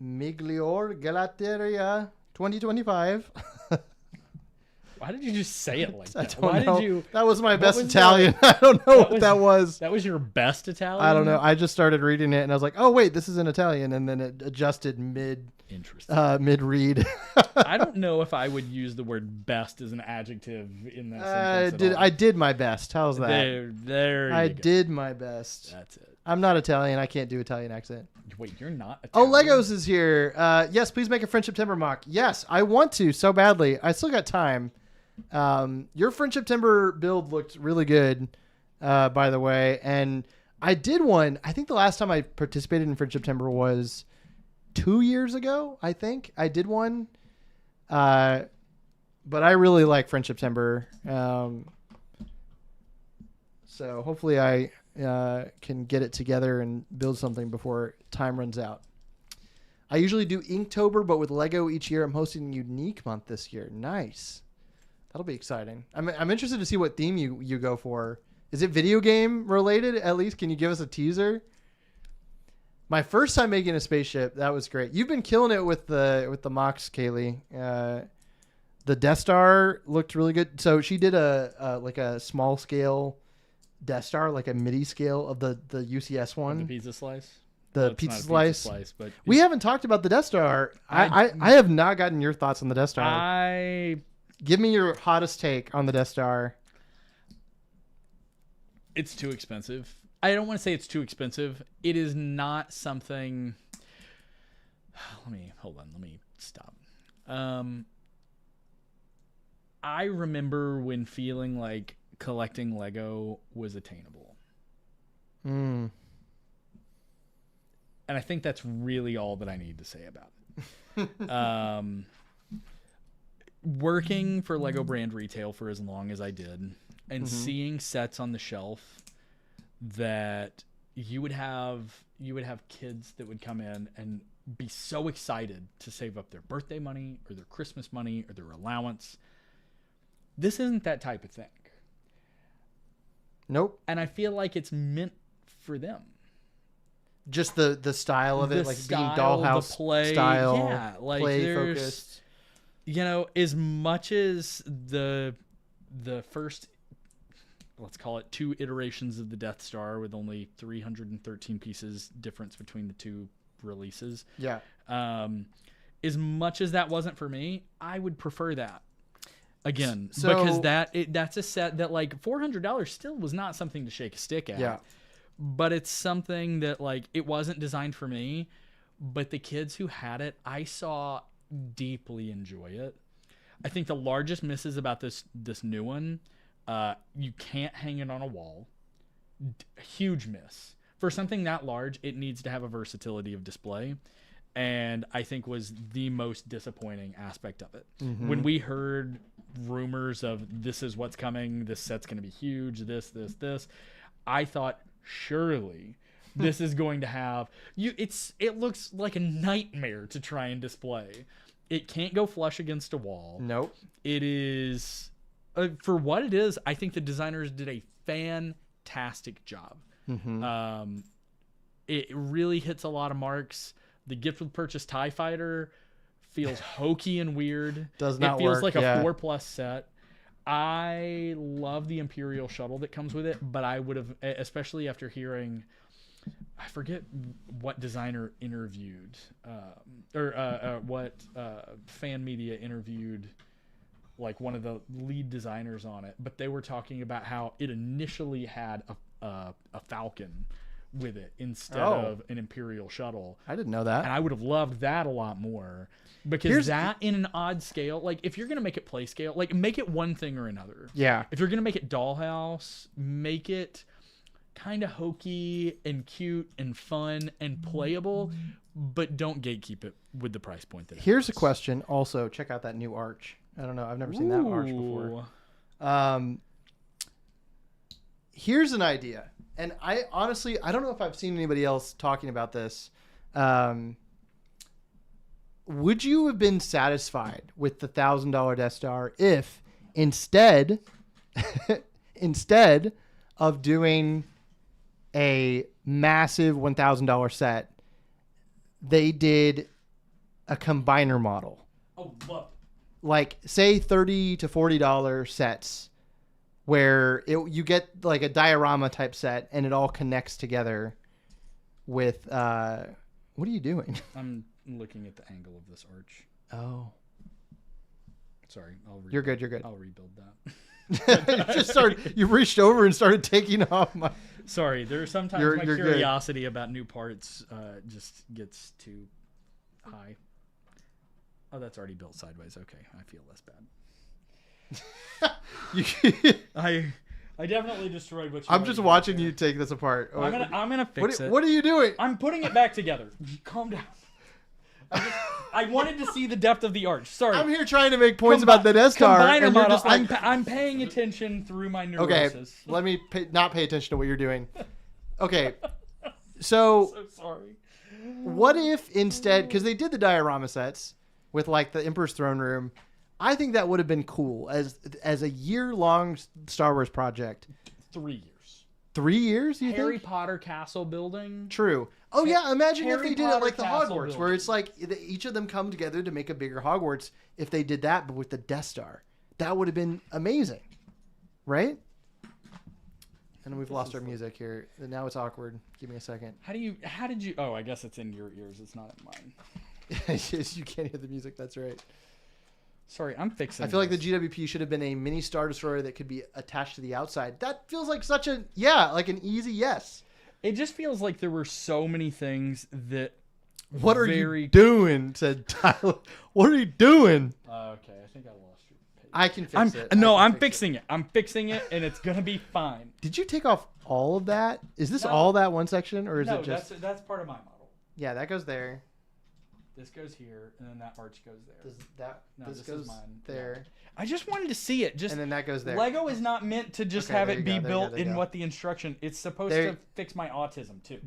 Miglior Galateria 2025. Why did you just say it like I that? don't Why know. did you? That was my best was Italian. I don't know what that was. That was your best Italian? I don't know. I just started reading it and I was like, oh wait, this is in Italian, and then it adjusted mid read. I don't know if I would use the word best as an adjective in that sentence at all. I did my best. How's that? There I you go. did my best. That's it. I'm not Italian. I can't do Italian accent. Wait, you're not Oh, Italian? Legos is here. Yes, please make a Friendship Timber mock. Yes, I want to so badly. I still got time. Your Friendship Timber build looked really good, by the way. And I did one. I think the last time I participated in Friendship Timber was 2 years ago. I think I did one. But I really like Friendship Timber. So hopefully I can get it together and build something before time runs out. I usually do Inktober, but with Lego each year, I'm hosting a unique month this year. Nice. That'll be exciting. I'm interested to see what theme you go for. Is it video game related? At least, can you give us a teaser? My first time making a spaceship, that was great. You've been killing it with the MOCs, Kaylee. The Death Star looked really good. So she did a small scale Death Star, like a MIDI scale of the UCS one. The pizza slice. The pizza slice. But we haven't talked about the Death Star. I have not gotten your thoughts on the Death Star. Give me your hottest take on the Death Star. It's too expensive. I don't want to say it's too expensive. It is not something. Hold on. Let me stop. I remember when feeling like collecting Lego was attainable. And I think that's really all that I need to say about it. Working for Lego brand retail for as long as I did, and seeing sets on the shelf that you would have kids that would come in and be so excited to save up their birthday money or their Christmas money or their allowance. This isn't that type of thing. Nope. And I feel like it's meant for them. Just the style of it, like being style, dollhouse the play style, yeah, like play focused. You know, as much as the first, let's call it 2 iterations of the Death Star with only 313 pieces difference between the 2 releases. Yeah. As much as that wasn't for me, I would prefer that. Again, So, because that's a set that like $400 still was not something to shake a stick at. Yeah. But it's something that like it wasn't designed for me, but the kids who had it, I saw deeply enjoy it. I think the largest misses about this new one, you can't hang it on a wall. Huge miss. For something that large, it needs to have a versatility of display. And I think was the most disappointing aspect of it. When we heard rumors of this is what's coming, this set's going to be huge, this, I thought surely this is going to have it looks like a nightmare to try and display. It can't go flush against a wall. Nope. It is for what it is. I think the designers did a fantastic job. It really hits a lot of marks. The gift with purchase TIE Fighter feels hokey and weird. Does not It feels work, like yeah. a 4+ set. I love the Imperial shuttle that comes with it, but I would have, especially after hearing, I forget what designer interviewed, what fan media interviewed, like one of the lead designers on it, but they were talking about how it initially had a Falcon with it instead of an Imperial shuttle. I didn't know that. And I would have loved that a lot more. Because that in an odd scale, like if you're going to make it play scale, like make it one thing or another. Yeah. If you're going to make it dollhouse, make it kind of hokey and cute and fun and playable, but don't gatekeep it with the price point that it Here's a has. question. Also, check out that new arch. I don't know. I've never seen that arch before. Here's an idea. And I honestly don't know if I've seen anybody else talking about this. Would you have been satisfied with the $1,000 Death Star if instead of doing a massive $1,000 set, they did a combiner model? Oh, love like say $30 to $40 sets where you get like a diorama type set and it all connects together with what are you doing? I'm looking at the angle of this arch. Oh, sorry. You're good. I'll rebuild that. You reached over and started taking off my. Sorry, there's sometimes my curiosity about new parts just gets too high. Oh, that's already built sideways. Okay, I feel less bad. I definitely destroyed what you. I'm just watching you take this apart. I'm gonna fix it. What are you doing? I'm putting it back together. Calm down. I wanted to see the depth of the arch. Sorry. I'm here trying to make points about the Death Star. And you're just like, I'm paying attention through my neurosis. Okay, let me not pay attention to what you're doing. Okay, so sorry. What if instead, because they did the diorama sets with like the Emperor's Throne Room, I think that would have been cool as a year-long Star Wars project. 3 years. 3 years, you Harry think? Potter castle building. True. Oh, yeah. Imagine if Harry they did it Potter like the castle Hogwarts, building. where it's like each of them come together to make a bigger Hogwarts. If they did that, but with the Death Star, that would have been amazing. Right? And we've lost our music here. Now it's awkward. Give me a second. How did you? Oh, I guess it's in your ears. It's not in mine. Yes, you can't hear the music. That's right. Sorry, I'm fixing I feel like the this. GWP should have been a mini Star Destroyer that could be attached to the outside. That feels like such a, like an easy yes. It just feels like there were so many things that. What are you doing? Said Tyler. What are you doing? Okay, I think I lost your page. I can fix it. I'm fixing it. I'm fixing it, and it's gonna be fine. Did you take off all of that? Is this all that one section, or is it just? That's part of my model. Yeah, that goes there. This goes here, and then that arch goes there. This goes there. I just wanted to see it. And then that goes there. Lego is not meant to just have it be built in what the instruction. It's supposed to fix my autism too.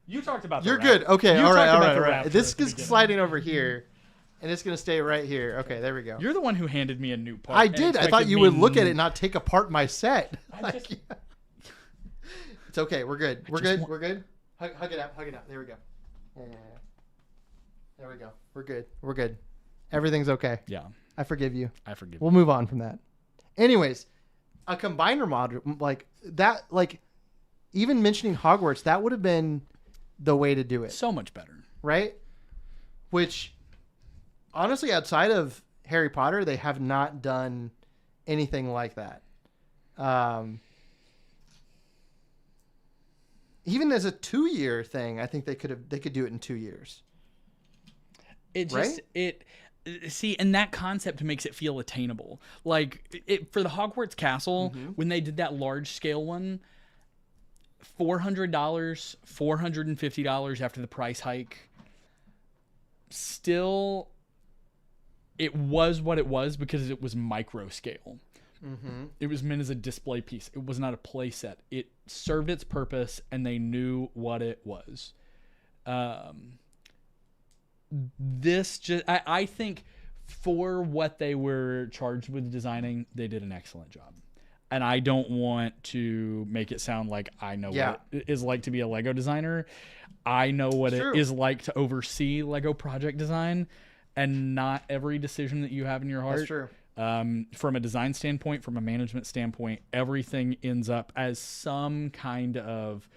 You talked about. You're good. Okay. All right. This is sliding over here, and it's gonna stay right here. Okay. There we go. You're the one who handed me a new part. I did. I thought you would look at it and not take apart my set. It's okay. We're good. We're good. Hug it out. There we go. Yeah. There we go. We're good. Everything's okay. Yeah. I forgive you. We'll move on from that. Anyways, a combiner module like that, like even mentioning Hogwarts, that would have been the way to do it. So much better. Right? Which, honestly, outside of Harry Potter, they have not done anything like that. Even as a 2-year thing, I think they could do it in 2 years. See, and that concept makes it feel attainable. Like for the Hogwarts castle, when they did that large scale one, $400, $450 after the price hike. Still, it was what it was because it was micro scale. It was meant as a display piece. It was not a play set. It served its purpose, and they knew what it was. I think for what they were charged with designing, they did an excellent job. And I don't want to make it sound like I know what it is like to be a Lego designer. I know what it is like to oversee Lego project design, and not every decision that you have in your heart. That's true. From a design standpoint, from a management standpoint, everything ends up as some kind of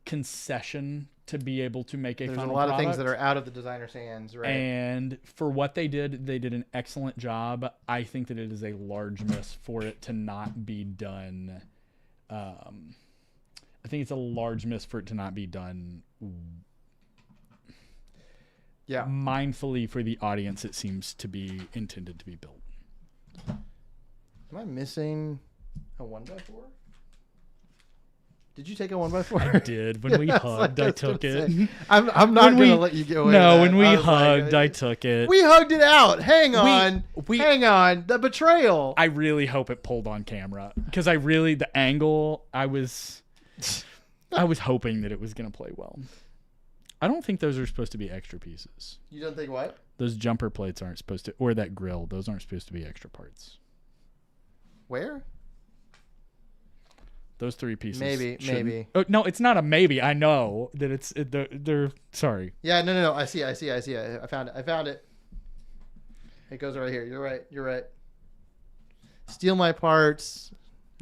concession to be able to make a final product. There's a lot of things that are out of the designer's hands, right? And for what they did an excellent job. I think that it is a large miss for it to not be done. I think it's a large miss for it to not be done mindfully for the audience it seems to be intended to be built. Am I missing a 1x4? Did you take a 1x4? I did. When we hugged, I took it. I'm not going to let you get away with that. No, when we hugged, I took it. We hugged it out. Hang on. Hang on. The betrayal. I really hope it pulled on camera because the angle, I was hoping that it was going to play well. I don't think those are supposed to be extra pieces. You don't think what? Those jumper plates aren't supposed to, or that grill, those aren't supposed to be extra parts. Where? Those 3 pieces. Maybe. Oh, no, it's not a maybe. I know that they're sorry. Yeah, no. I see it. I found it. It goes right here. You're right. Steal my parts,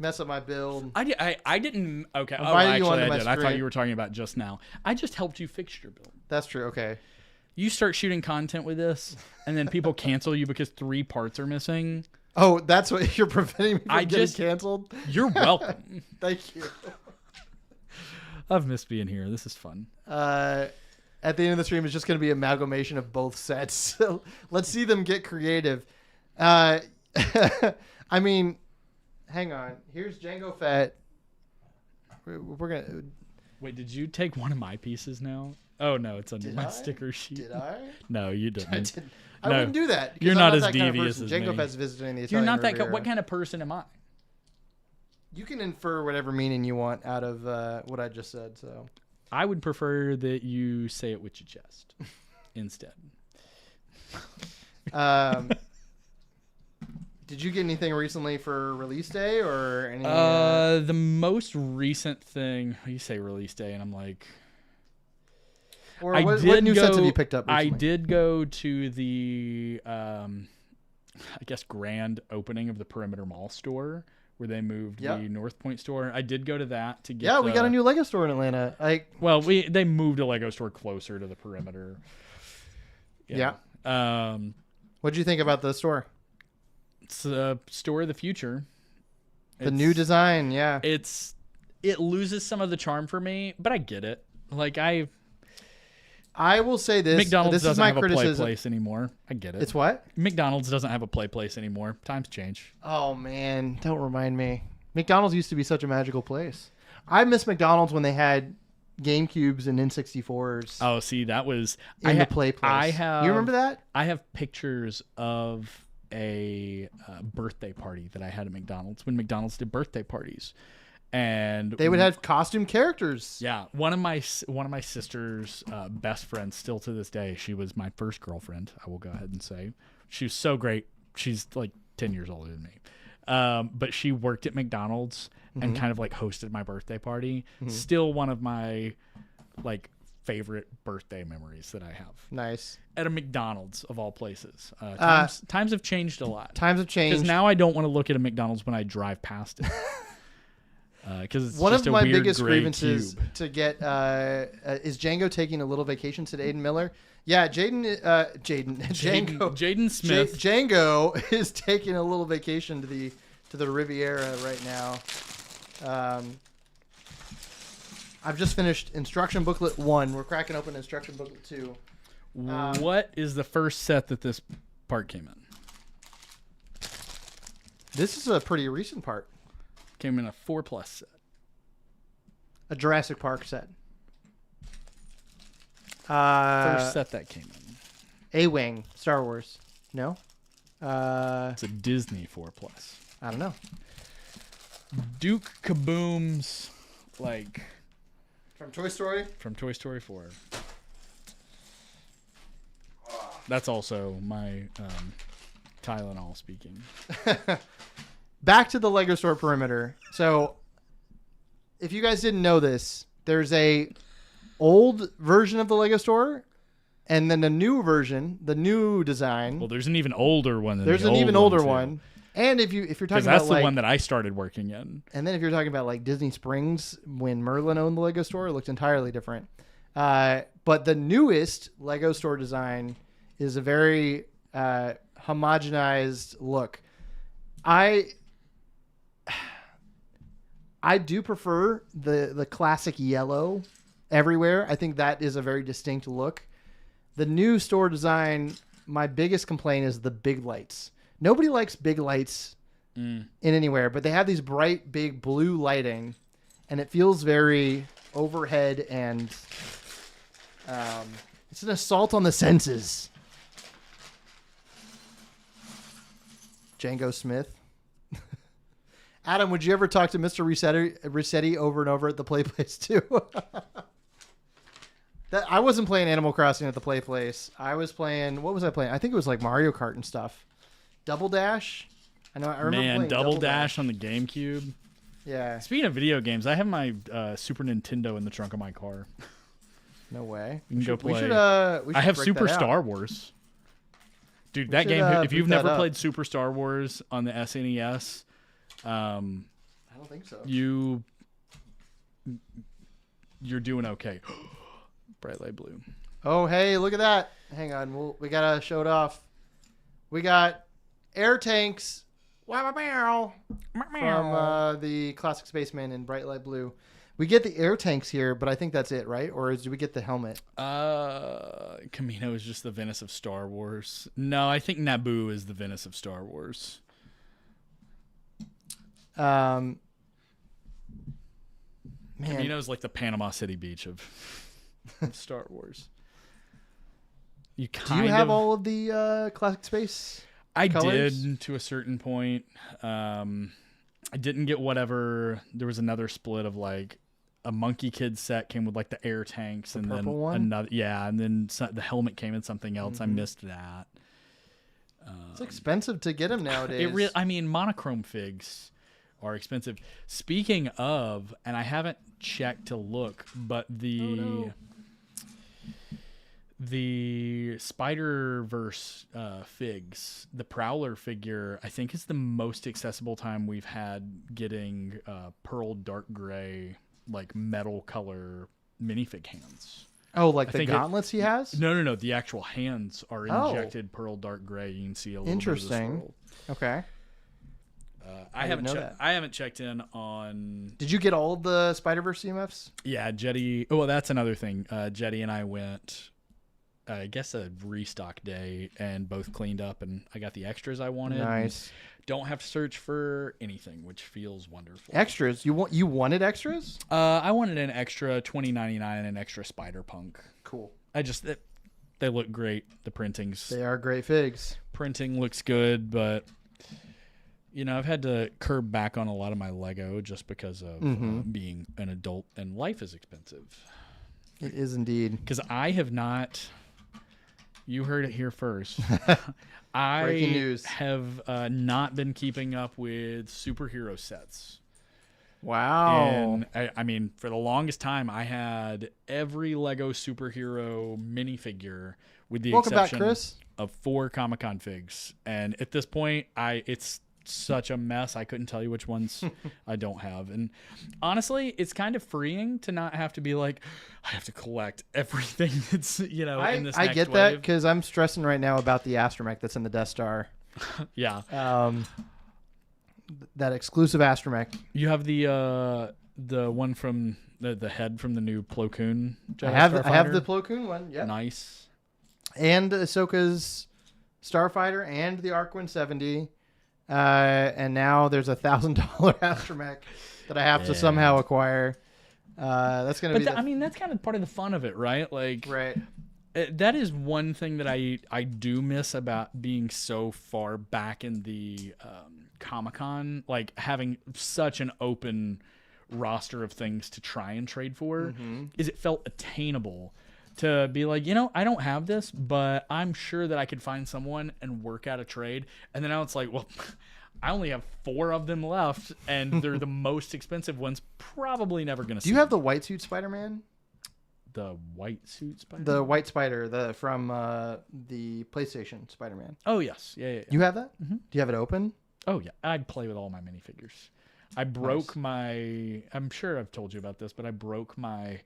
mess up my build. I didn't. Okay. Invited you Actually, onto I my did. I thought stream. you were talking about just now. I just helped you fix your build. That's true. Okay. You start shooting content with this, and then people cancel you because 3 parts are missing. Oh, that's what you're preventing me from getting canceled? You're welcome. Thank you. I've missed being here. This is fun. At the end of the stream, it's just going to be an amalgamation of both sets. So let's see them get creative. I mean, hang on. Here's Django Fett. We're going to... Wait, did you take one of my pieces now? Oh, no, it's under my sticker sheet. Did I? No, you didn't. I wouldn't do that. You're not as devious as Django me. Fett's visiting the You're Italian not that. Riviera. What kind of person am I? You can infer whatever meaning you want out of what I just said. So I would prefer that you say it with your chest instead. Did you get anything recently for release day or any? The most recent thing, you say release day, and I'm like, or what new sets have you picked up recently? I did go to the, I guess, grand opening of the Perimeter Mall store where they moved the North Point store. I did go to that to get. Yeah, we got a new Lego store in Atlanta. They moved a Lego store closer to the Perimeter. Yeah. What did you think about the store? It's a store of the future. The new design, yeah. It loses some of the charm for me, but I get it. Like I will say this: McDonald's this is doesn't my have criticism. a play place anymore. I get it. It's what? McDonald's doesn't have a play place anymore. Times change. Oh man, don't remind me. McDonald's used to be such a magical place. I miss McDonald's when they had GameCubes and N64s. Oh, see, that was in the play place. You remember that? I have pictures of a birthday party that I had at McDonald's when McDonald's did birthday parties, and they would have costume characters. Yeah, one of my sister's best friends, still to this day, she was my first girlfriend. I will go ahead and say she was so great. She's like 10 years older than me, but she worked at McDonald's and kind of like hosted my birthday party. Still one of my like favorite birthday memories that I have. Nice. At a McDonald's of all places. Times have changed a lot. Times have changed. Because now I don't want to look at a McDonald's when I drive past it. Because it's one just of a my weird biggest gray grievances cube. to get is Django taking a little vacation, said Aiden Miller. Yeah, Django Smith. Django is taking a little vacation to the Riviera right now. I've just finished instruction booklet 1. We're cracking open instruction booklet 2. What is the first set that this part came in? This is a pretty recent part. Came in a 4+ set. A Jurassic Park set. First set that came in. A-Wing, Star Wars. No? It's a Disney 4+. I don't know. Duke Kaboom's, like... From Toy Story? From Toy Story 4. That's also my Tylenol speaking. Back to the Lego store perimeter. So, if you guys didn't know this, there's a old version of the Lego store, and then a new version, the new design. Well, there's an even older one. Than there's the an old even older too. one. And if you're talking about that's the like, one that I started working in. And then if you're talking about like Disney Springs, when Merlin owned the Lego store, it looked entirely different. But the newest Lego store design is a very homogenized look. I do prefer the classic yellow everywhere. I think that is a very distinct look. The new store design, my biggest complaint is the big lights. Nobody likes big lights in anywhere, but they have these bright, big blue lighting, and it feels very overhead, and it's an assault on the senses. Django Smith. Adam, would you ever talk to Mr. Rossetti over and over at the play place too? I wasn't playing Animal Crossing at the play place. I was playing, what was I playing? I think it was like Mario Kart and stuff. Double Dash. I remember playing Double Dash on the GameCube. Yeah. Speaking of video games, I have my Super Nintendo in the trunk of my car. No way. You can go play. We should I have break Super that out. Star Wars. Dude, that should, game, if boot you've that never up. played Super Star Wars on the SNES, I don't think so. you're doing okay. Bright light blue. Oh, hey, look at that. Hang on. We got to show it off. We got air tanks from the Classic Spaceman in bright light blue. We get the air tanks here, but I think that's it, right? Or do we get the helmet? Camino is just the Venice of Star Wars. No, I think Naboo is the Venice of Star Wars. Man. Camino is like the Panama City Beach of Star Wars. Do you have all of the Classic Space I colors? did to a certain point. I didn't get whatever. There was another split of like a Monkey Kid set came with like the air tanks, and then another. Yeah, and then the helmet came in something else. I missed that. It's expensive to get them nowadays. I mean, monochrome figs are expensive. Speaking of, and I haven't checked to look, but the Spider-Verse figs, the Prowler figure, I think is the most accessible time we've had getting pearl dark gray, like metal color minifig hands. Oh, like the gauntlets he has? No. The actual hands are injected pearl dark gray. You can see a little Interesting. bit of this Okay. I haven't checked in on. Did you get all of the Spider-Verse CMFs? Yeah, Jetty. Oh, well, that's another thing. Jetty and I went, I guess, a restock day and both cleaned up, and I got the extras I wanted. Nice. Don't have to search for anything, which feels wonderful. Extras? You wanted extras? I wanted an extra $20.99 and an extra Spider-Punk. Cool. They look great. The printings. They are great figs. Printing looks good, but I've had to curb back on a lot of my Lego just because of being an adult, and life is expensive. It is indeed. Because I have not. You heard it here first. Breaking news. have not been keeping up with superhero sets. Wow. And I mean, for the longest time, I had every Lego superhero minifigure with the exception of 4 Comic-Con figs. And at this point, it's such a mess. I couldn't tell you which ones I don't have. And honestly, it's kind of freeing to not have to be like, I have to collect everything that's, in this I next get wave. that because I'm stressing right now about the astromech that's in the Death Star. Yeah. That exclusive astromech. You have the one from the head from the new Plo Koon Jedi I have Starfighter? the Plo Koon one. Yeah. Nice. And Ahsoka's Starfighter and the Arc 170. And now there's $1,000 astromech that I have to somehow acquire. That's gonna be. I mean, that's kind of part of the fun of it, right? Like, right. That is one thing that I do miss about being so far back in the Comic-Con, like having such an open roster of things to try and trade for, is it felt attainable to be like, I don't have this, but I'm sure that I could find someone and work out a trade. And then now it's like, well, I only have 4 of them left, and they're the most expensive ones. Probably never going to see. Do you have the white suit Spider-Man? The white suit Spider-Man? The white spider, from the PlayStation Spider-Man. Oh, yes. Yeah. You have that? Mm-hmm. Do you have it open? Oh, yeah. I'd play with all my minifigures. I broke I'm sure I've told you about this, but I broke my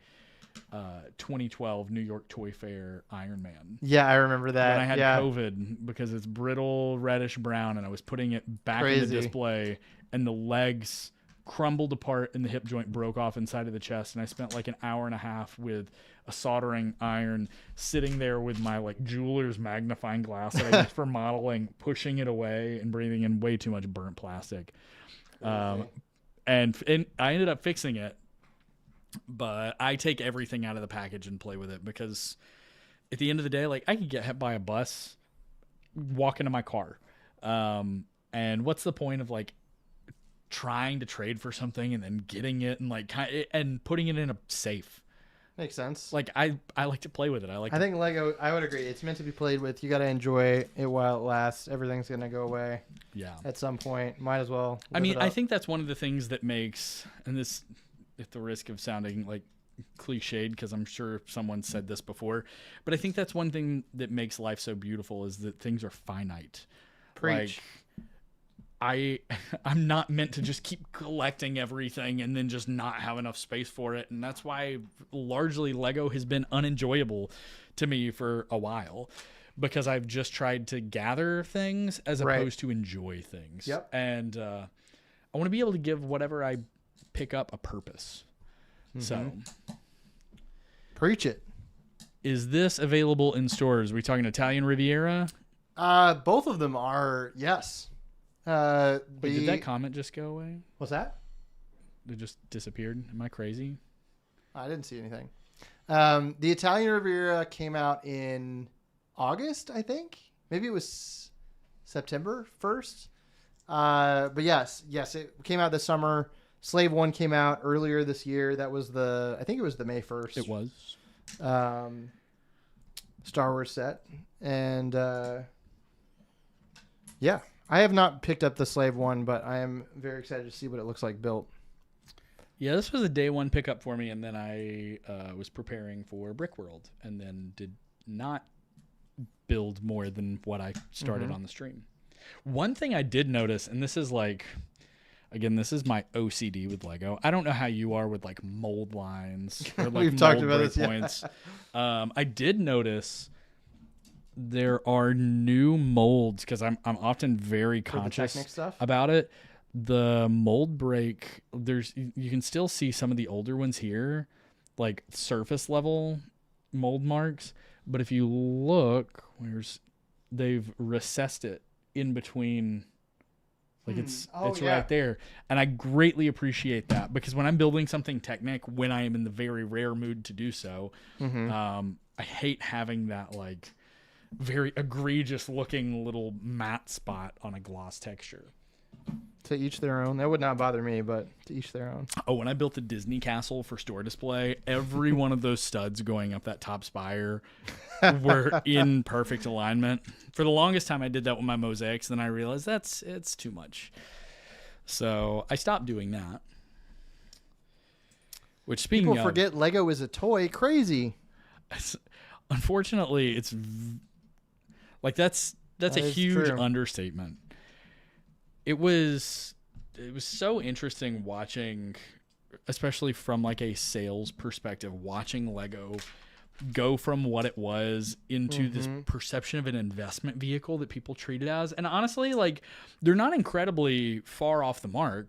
2012 New York Toy Fair Iron Man. Yeah, I remember that. When I had COVID, because it's brittle reddish brown, and I was putting it back in the display, and the legs crumbled apart and the hip joint broke off inside of the chest, and I spent like an hour and a half with a soldering iron sitting there with my like jeweler's magnifying glass that I used for modeling, pushing it away and breathing in way too much burnt plastic. And I ended up fixing it, but I take everything out of the package and play with it, because at the end of the day, like, I could get hit by a bus, walk into my car. And what's the point of like trying to trade for something and then getting it and like and putting it in a safe? Makes sense. Like I like to play with it. I think Lego, I would agree. It's meant to be played with. You got to enjoy it while it lasts. Everything's going to go away. Yeah. At some point. Might as well. I mean, I think that's one of the things that makes, and this, at the risk of sounding like cliched, because I'm sure someone said this before, but I think that's one thing that makes life so beautiful is that things are finite. Preach. Like, I'm not meant to just keep collecting everything and then just not have enough space for it. And that's why largely Lego has been unenjoyable to me for a while, because I've just tried to gather things as opposed to enjoy things. Yep. And I want to be able to give whatever I pick up a purpose. So preach it. Is this available in stores? Are we talking Italian Riviera? Both of them are, yes. Wait, did that comment just go away? What's that? It just disappeared. Am I crazy? I didn't see anything. The Italian Riviera came out in August, I think. Maybe it was September 1st. But yes, it came out this summer. Slave 1 came out earlier this year. That was I think it was the May 1st. It was. Star Wars set. And yeah, I have not picked up the Slave 1, but I am very excited to see what it looks like built. Yeah, this was a day one pickup for me, and then I was preparing for Brickworld, and then did not build more than what I started on the stream. One thing I did notice, and this is like, again, this is my OCD with Lego. I don't know how you are with like mold lines or like We've talked mold about this, breakpoints. I did notice there are new molds, because I'm often very conscious stuff? about it. The mold break, you can still see some of the older ones here, like surface level mold marks. But if you look, they've recessed it in between. Like it's right there. And I greatly appreciate that, because when I'm building something Technic, when I am in the very rare mood to do so, I hate having that like very egregious looking little matte spot on a gloss texture. To each their own. That would not bother me, but to each their own. Oh, when I built the Disney castle for store display, every one of those studs going up that top spire were in perfect alignment. For the longest time, I did that with my mosaics. Then I realized it's too much. So I stopped doing that. Which, speaking People forget Lego is a toy. Crazy. Unfortunately, it's like that's a huge understatement. It was so interesting watching, especially from like a sales perspective, watching Lego go from what it was into this perception of an investment vehicle that people treat it as. And honestly, like, they're not incredibly far off the mark,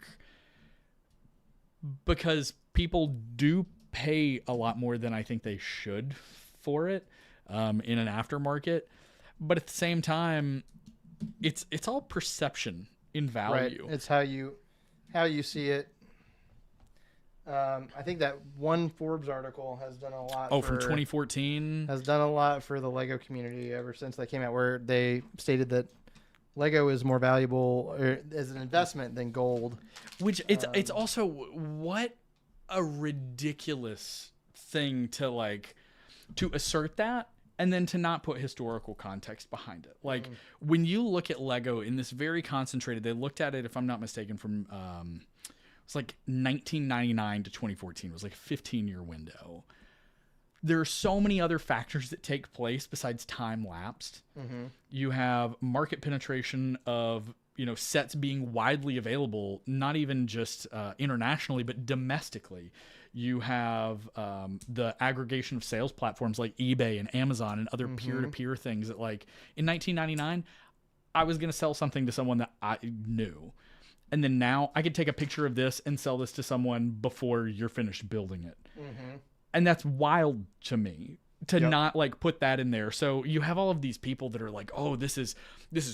because people do pay a lot more than I think they should for it in an aftermarket. But at the same time, it's all perception in value. Right. It's how you see it. I think that one Forbes article has done a lot. From 2014 has done a lot for the Lego community ever since they came out, where they stated that Lego is more valuable as an investment than gold. Which it's also, what a ridiculous thing to assert that, and then to not put historical context behind it. Like, when you look at Lego in this very concentrated, they looked at it, if I'm not mistaken, from it's like 1999 to 2014. It was like a 15-year window. There are so many other factors that take place besides time lapsed. You have market penetration of sets being widely available, not even just internationally, but domestically. You have the aggregation of sales platforms like eBay and Amazon and other peer-to-peer things that, like, in 1999, I was going to sell something to someone that I knew. And then now I could take a picture of this and sell this to someone before you're finished building it. And that's wild to me to not like put that in there. So you have all of these people that are like, oh, this is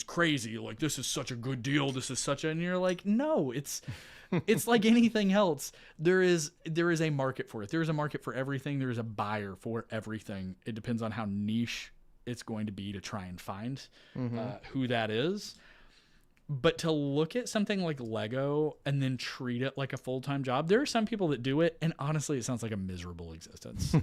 crazy. Like, this is such a good deal. This is and you're like, no, it's like anything else. There is a market for it. There is a market for everything. There is a buyer for everything. It depends on how niche it's going to be to try and find who that is. But to look at something like Lego and then treat it like a full-time job, there are some people that do it, and honestly, it sounds like a miserable existence.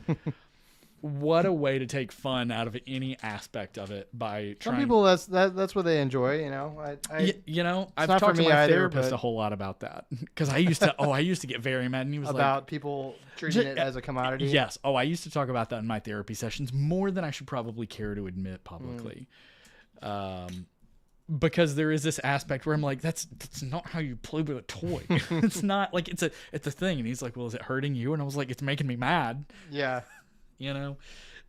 What a way to take fun out of any aspect of it by Some trying. people that's what they enjoy. You know, I've not talked for to me my either, therapist but- a whole lot about that because I used to get very mad, and he was about people treating it as a commodity. Yes. Oh, I used to talk about that in my therapy sessions more than I should probably care to admit publicly. Because there is this aspect where I'm like, that's not how you play with a toy. It's not like it's a thing. And he's like, well, is it hurting you? And I was like, it's making me mad. Yeah. You know?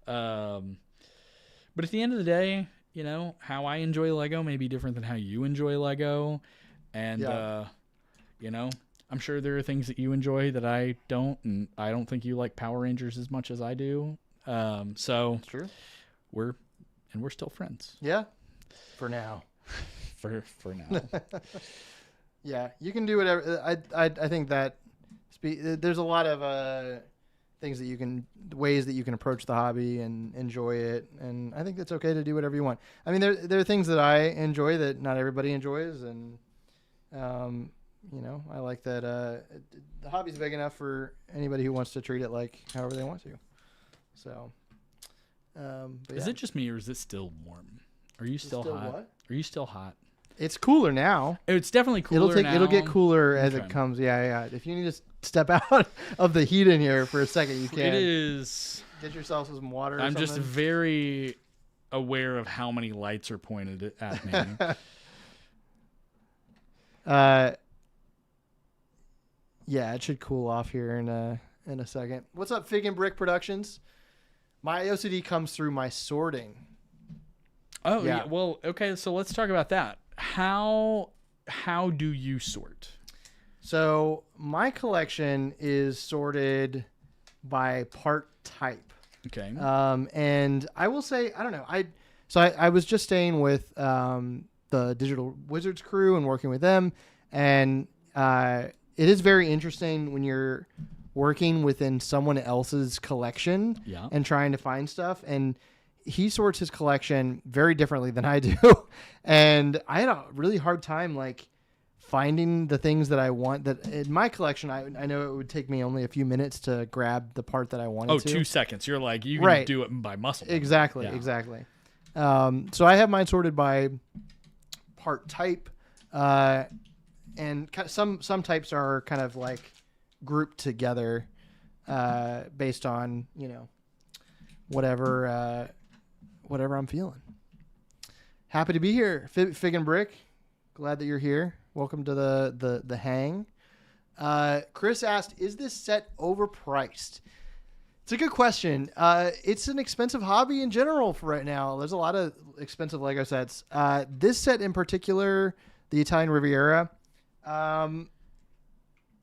But at the end of the day, you know, how I enjoy Lego may be different than how you enjoy Lego. And, you know, I'm sure there are things that you enjoy that I don't. And I don't think you like Power Rangers as much as I do. So That's true. We're still friends. Yeah. For now. For now. Yeah, you can do whatever. I think that there's a lot of ways that you can approach the hobby and enjoy it, and I think it's okay to do whatever you want. I mean, there are things that I enjoy that not everybody enjoys, and you know, I like that the hobby's big enough for anybody who wants to treat it like however they want to. So, Is it just me, or is it still warm? Are you still hot? What? Are you still hot? It's cooler now. It's definitely cooler now. It'll get cooler as Okay. it comes. Yeah. If you need to step out of the heat in here for a second, you can. It is. Get yourself some water. I'm just very aware of how many lights are pointed at me. Yeah, it should cool off here in a second. What's up, Fig and Brick Productions? My OCD comes through my sorting. Oh, yeah. Well, okay. So let's talk about that. How do you sort? So my collection is sorted by part type. Okay. And I will say, I don't know. I was just staying with the Digital Wizards crew and working with them, and it is very interesting when you're working within someone else's collection and trying to find stuff. And he sorts his collection very differently than I do. And I had a really hard time like finding the things that I want. That in my collection, I know it would take me only a few minutes to grab the part that I wanted to. 2 seconds. You're like, you can do it by muscle. Exactly. So I have mine sorted by part type. And some types are kind of like grouped together based on, you know, whatever I'm feeling. Happy to be here, Fig and Brick. Glad that you're here. Welcome to the hang. Chris asked, "Is this set overpriced?" It's a good question. It's an expensive hobby in general for right now. There's a lot of expensive Lego sets. This set in particular, the Italian Riviera.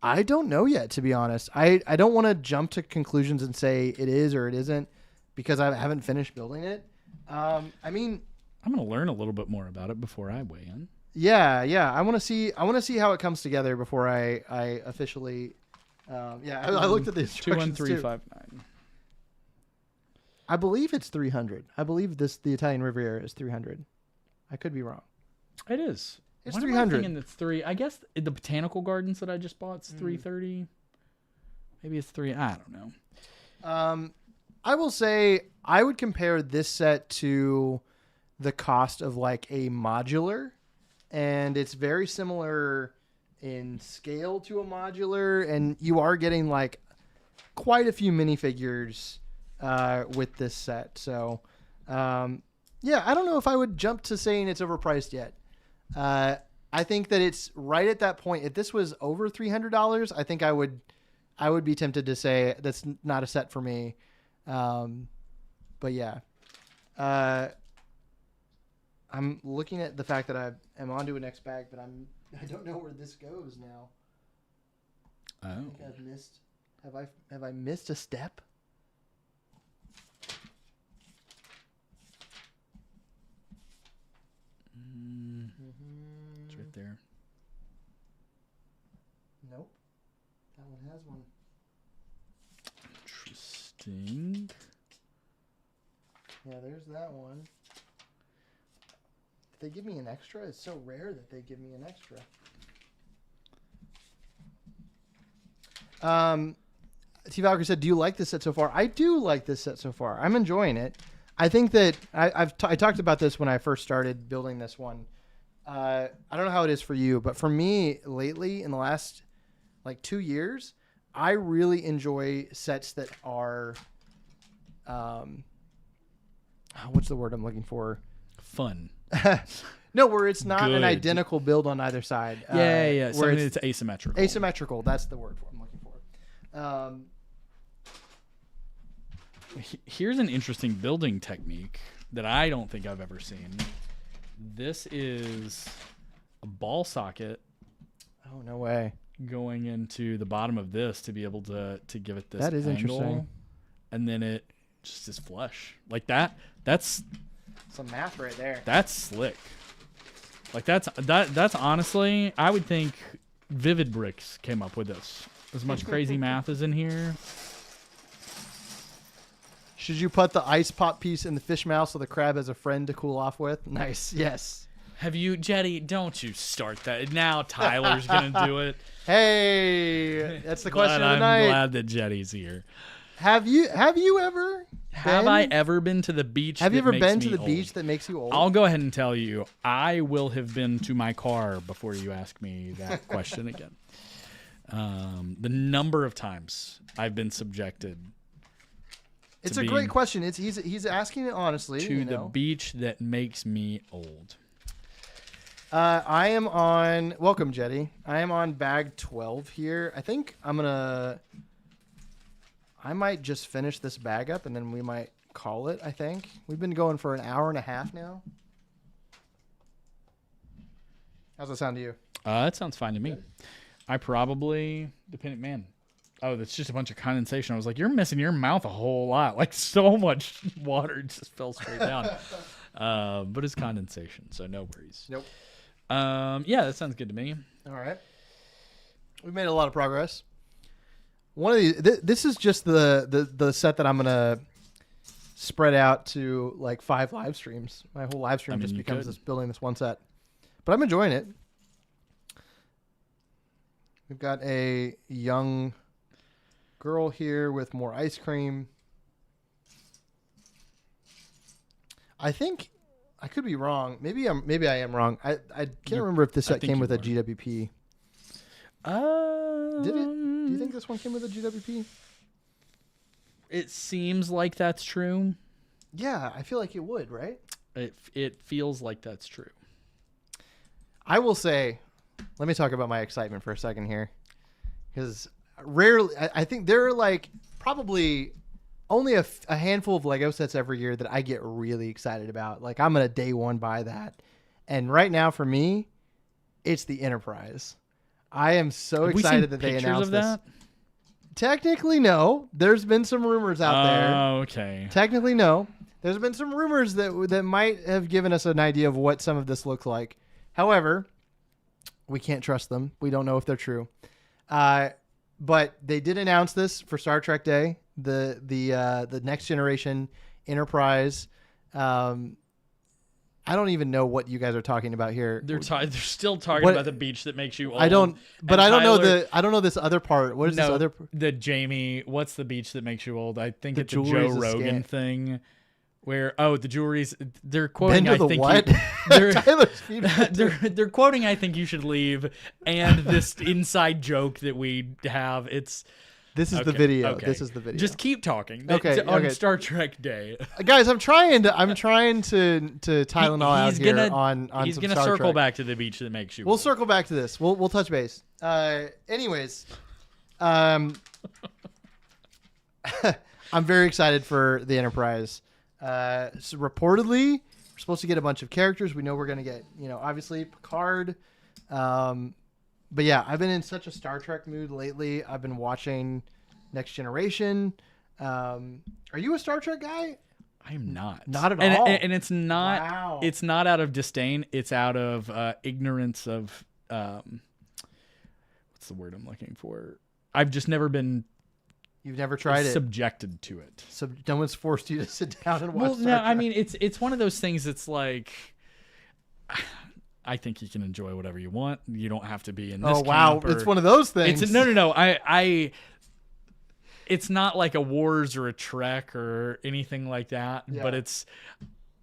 I don't know yet, to be honest. I don't want to jump to conclusions and say it is or it isn't because I haven't finished building it. I mean, I'm going to learn a little bit more about it before I weigh in. Yeah. I want to see how it comes together before I officially. I looked at the instructions 21359. I believe it's 300. I believe the Italian Riviera is 300. I could be wrong. It is. It's What 300. Am I thinking it's 3. I guess the botanical gardens that I just bought is 330. Maybe it's 3. I don't know. I will say I would compare this set to the cost of like a modular, and it's very similar in scale to a modular, and you are getting like quite a few minifigures with this set. So, I don't know if I would jump to saying it's overpriced yet. I think that it's right at that point. If this was over $300, I think I would be tempted to say that's not a set for me. But yeah, I'm looking at the fact that I am onto a next bag, but I don't know where this goes now. Oh. I think I've missed. Have I missed a step? It's right there. Nope. That one has one. Interesting. Yeah, there's that one. they give me an extra. It's so rare that they give me an extra. T. Valkyrie said, "Do you like this set so far?" I do like this set so far. I'm enjoying it. I think that I talked about this when I first started building this one. I don't know how it is for you, but for me lately, in the last like 2 years, I really enjoy sets that are, what's the word I'm looking for? Fun. No, where it's not Good. an identical build on either side. Yeah. Where It's asymmetrical. Asymmetrical. That's the word I'm looking for. Here's an interesting building technique that I don't think I've ever seen. This is a ball socket. Oh, no way. Going into the bottom of this to be able to give it this That is angle. interesting. And then it just is flush. Like that. That's some math right there. That's slick. Like that's honestly, I would think Vivid Bricks came up with this. As much crazy math is in here. Should you put the ice pop piece in the fish mouth so the crab has a friend to cool off with? Nice. Yes. Have you, Jetty? Don't you start that. Now Tyler's going to do it. Hey, that's the question of the I'm night. glad that Jetty's here. Have you ever Have I ever been to the beach? Have you that ever makes been me to the old? beach that makes you old? I'll go ahead and tell you. I will have been to my car before you ask me that question again. The number of times I've been subjected. It's a great question. He's asking it honestly. To the beach that makes me old. I am on. Welcome, Jetty. I am on bag 12 here. I think I might just finish this bag up and then we might call it. I think we've been going for an hour and a half now. How's that sound to you? That sounds fine to me. I probably, depending, man. Oh, that's just a bunch of condensation. I was like, you're missing your mouth a whole lot. Like so much water just fell straight down. But it's condensation, so no worries. Nope. Yeah, that sounds good to me. All right. We've made a lot of progress. One of these, this is just the set that I'm gonna spread out to like 5 live streams. My whole live stream just becomes this building this one set. But I'm enjoying it. We've got a young girl here with more ice cream. I think I could be wrong. Maybe I am wrong. I can't remember if this set came with a GWP. Did it? Do you think this one came with a GWP? It seems like that's true. Yeah, I feel like it would, right? It feels like that's true. I will say, let me talk about my excitement for a second here, because rarely, I think there are like probably only a handful of Lego sets every year that I get really excited about. Like I'm gonna day one buy that, and right now for me, it's the Enterprise. I am so excited that they announced this. Technically, no. There's been some rumors out there. Oh, okay. Technically, no. There's been some rumors that might have given us an idea of what some of this looks like. However, we can't trust them. We don't know if they're true. But they did announce this for Star Trek Day, the next generation Enterprise. I don't even know what you guys are talking about here. They're still talking about the beach that makes you old. I don't know this other part. What is this other? The Jamie. What's the beach that makes you old? I think it's a Joe jewelry's a Rogan scam. thing. Where the jewelry's they're quoting. Bend to I the think what? they're quoting. I think you should leave. And this inside joke that we have. This is the video. Okay. This is the video. Just keep talking. Okay. On Star Trek Day, guys. I'm trying to Tylenol out here on he's some gonna Star circle Trek. back to the beach that makes you. We'll old. circle back to this. We'll touch base. Anyways, I'm very excited for the Enterprise. So reportedly, we're supposed to get a bunch of characters. We know we're gonna get, obviously Picard. But yeah, I've been in such a Star Trek mood lately. I've been watching Next Generation. Are you a Star Trek guy? I am not. Not at all. And it's not. Wow. It's not out of disdain. It's out of ignorance of. What's the word I'm looking for? I've just never been. You've never tried it. Subjected to it. So no one's forced you to sit down and watch. Well, Star no, Trek. I mean it's one of those things. It's like I think you can enjoy whatever you want. You don't have to be in this. Oh wow, camp it's one of those things. It's no. I it's not like a Wars or a Trek or anything like that, but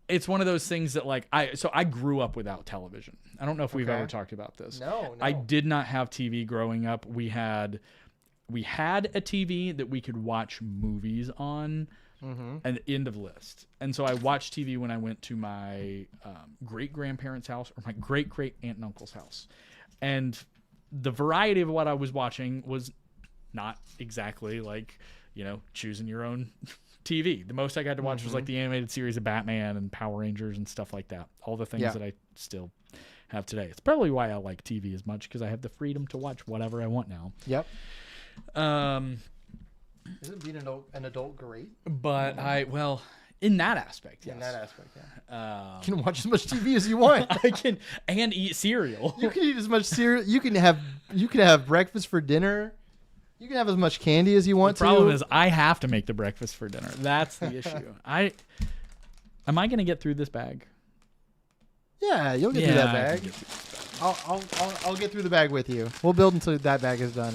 it's one of those things that like I grew up without television. I don't know if we've ever talked about this. No. I did not have TV growing up. We had a TV that we could watch movies on. And end of list. And so I watched TV when I went to my great grandparents' house or my great aunt and uncle's house, and the variety of what I was watching was not exactly like choosing your own TV. The most I got to watch was like the animated series of Batman and Power Rangers and stuff like that. All the things that I still have today. It's probably why I like TV as much, because I have the freedom to watch whatever I want now. Yep. Isn't being an adult great? But in that aspect, yes. In that aspect, yeah. You can watch as much TV as you want. I can, and eat cereal. You can eat as much cereal. You can have breakfast for dinner. You can have as much candy as you want to. The problem is I have to make the breakfast for dinner. That's the issue. Am I going to get through this bag? Yeah, you'll get through that bag. I'll get through the bag with you. We'll build until that bag is done.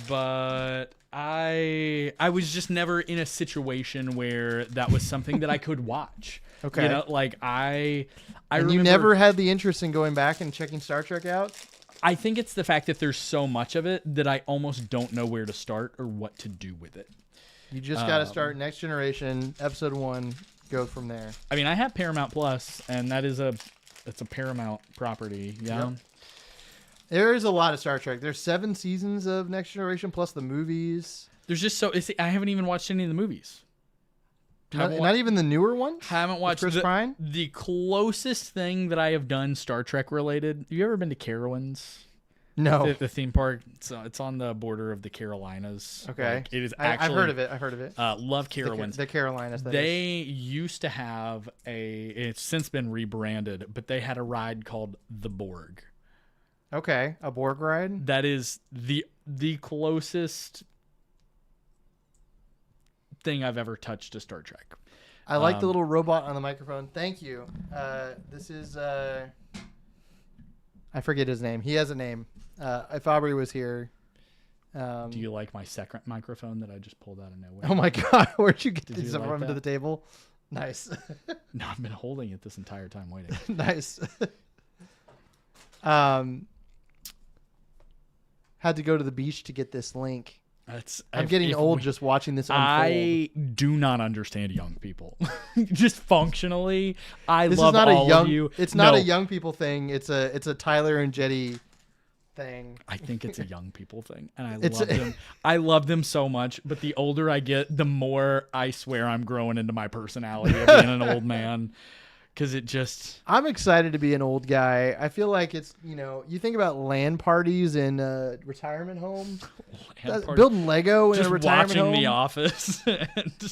But I was just never in a situation where that was something that I could watch. Okay. Like I and remember, you never had the interest in going back and checking Star Trek out? I think it's the fact that there's so much of it that I almost don't know where to start or what to do with it. You just got to start Next Generation, Episode 1, go from there. I mean, I have Paramount Plus, and it's a Paramount property. Yeah. Yep. There is a lot of Star Trek. There's 7 seasons of Next Generation plus the movies. There's just I haven't even watched any of the movies. Not even the newer ones? Haven't watched Chris Pine? The closest thing that I have done Star Trek related. Have you ever been to Carowinds? No. The theme park. It's on the border of the Carolinas. Okay. Like, it is actually. I've heard of it. Love Carowinds. The Carolinas. They used to have it's since been rebranded, but they had a ride called the Borg. Okay, a Borg ride? That is the closest thing I've ever touched to Star Trek. I like the little robot on the microphone. Thank you. This is I forget his name. He has a name. If Aubrey was here. Do you like my second microphone that I just pulled out of nowhere? Oh my God, where'd you get Did this you like to that? the table? Nice. No, I've been holding it this entire time waiting. Nice. Had to go to the beach to get this link. I'm getting old just watching this unfold. I do not understand young people. Just functionally, This love is not all a young, of you. It's not a young people thing. It's a Tyler and Jetty thing. I think it's a young people thing, and I love them. I love them so much. But the older I get, the more I swear I'm growing into my personality of being an old man. Because it just... I'm excited to be an old guy. I feel like it's, you think about LAN parties in retirement homes. Building Lego in a retirement home. Just watching The Office.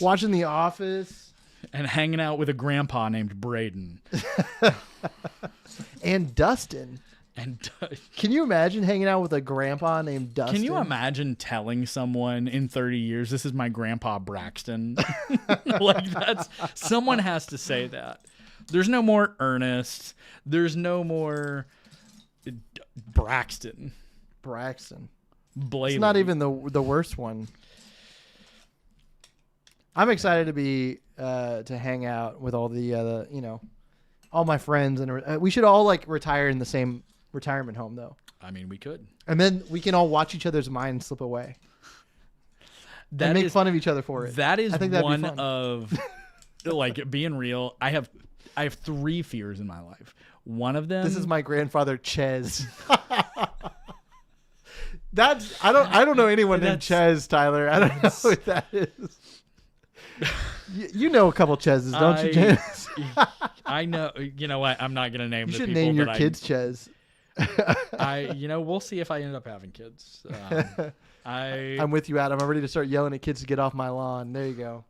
Watching The Office. And hanging out with a grandpa named Braden. And Dustin. Can you imagine hanging out with a grandpa named Dustin? Can you imagine telling someone in 30 years, this is my grandpa Braxton? Like someone has to say that. There's no more Ernest. There's no more Braxton. Blaley. It's not even the worst one. I'm excited to be to hang out with all the all my friends, and we should all like retire in the same retirement home though. I mean, we could, and then we can all watch each other's minds slip away. And make fun of each other for it. That is one of like being real. I have 3 fears in my life. One of them. This is my grandfather Ches. I don't know anyone named Ches, Tyler. I don't know what that is. You know a couple Cheses, don't you, Ches? I know. You know what? I'm not gonna name. You the should people name your that kids Ches. We'll see if I end up having kids. I'm with you, Adam. I'm ready to start yelling at kids to get off my lawn. There you go.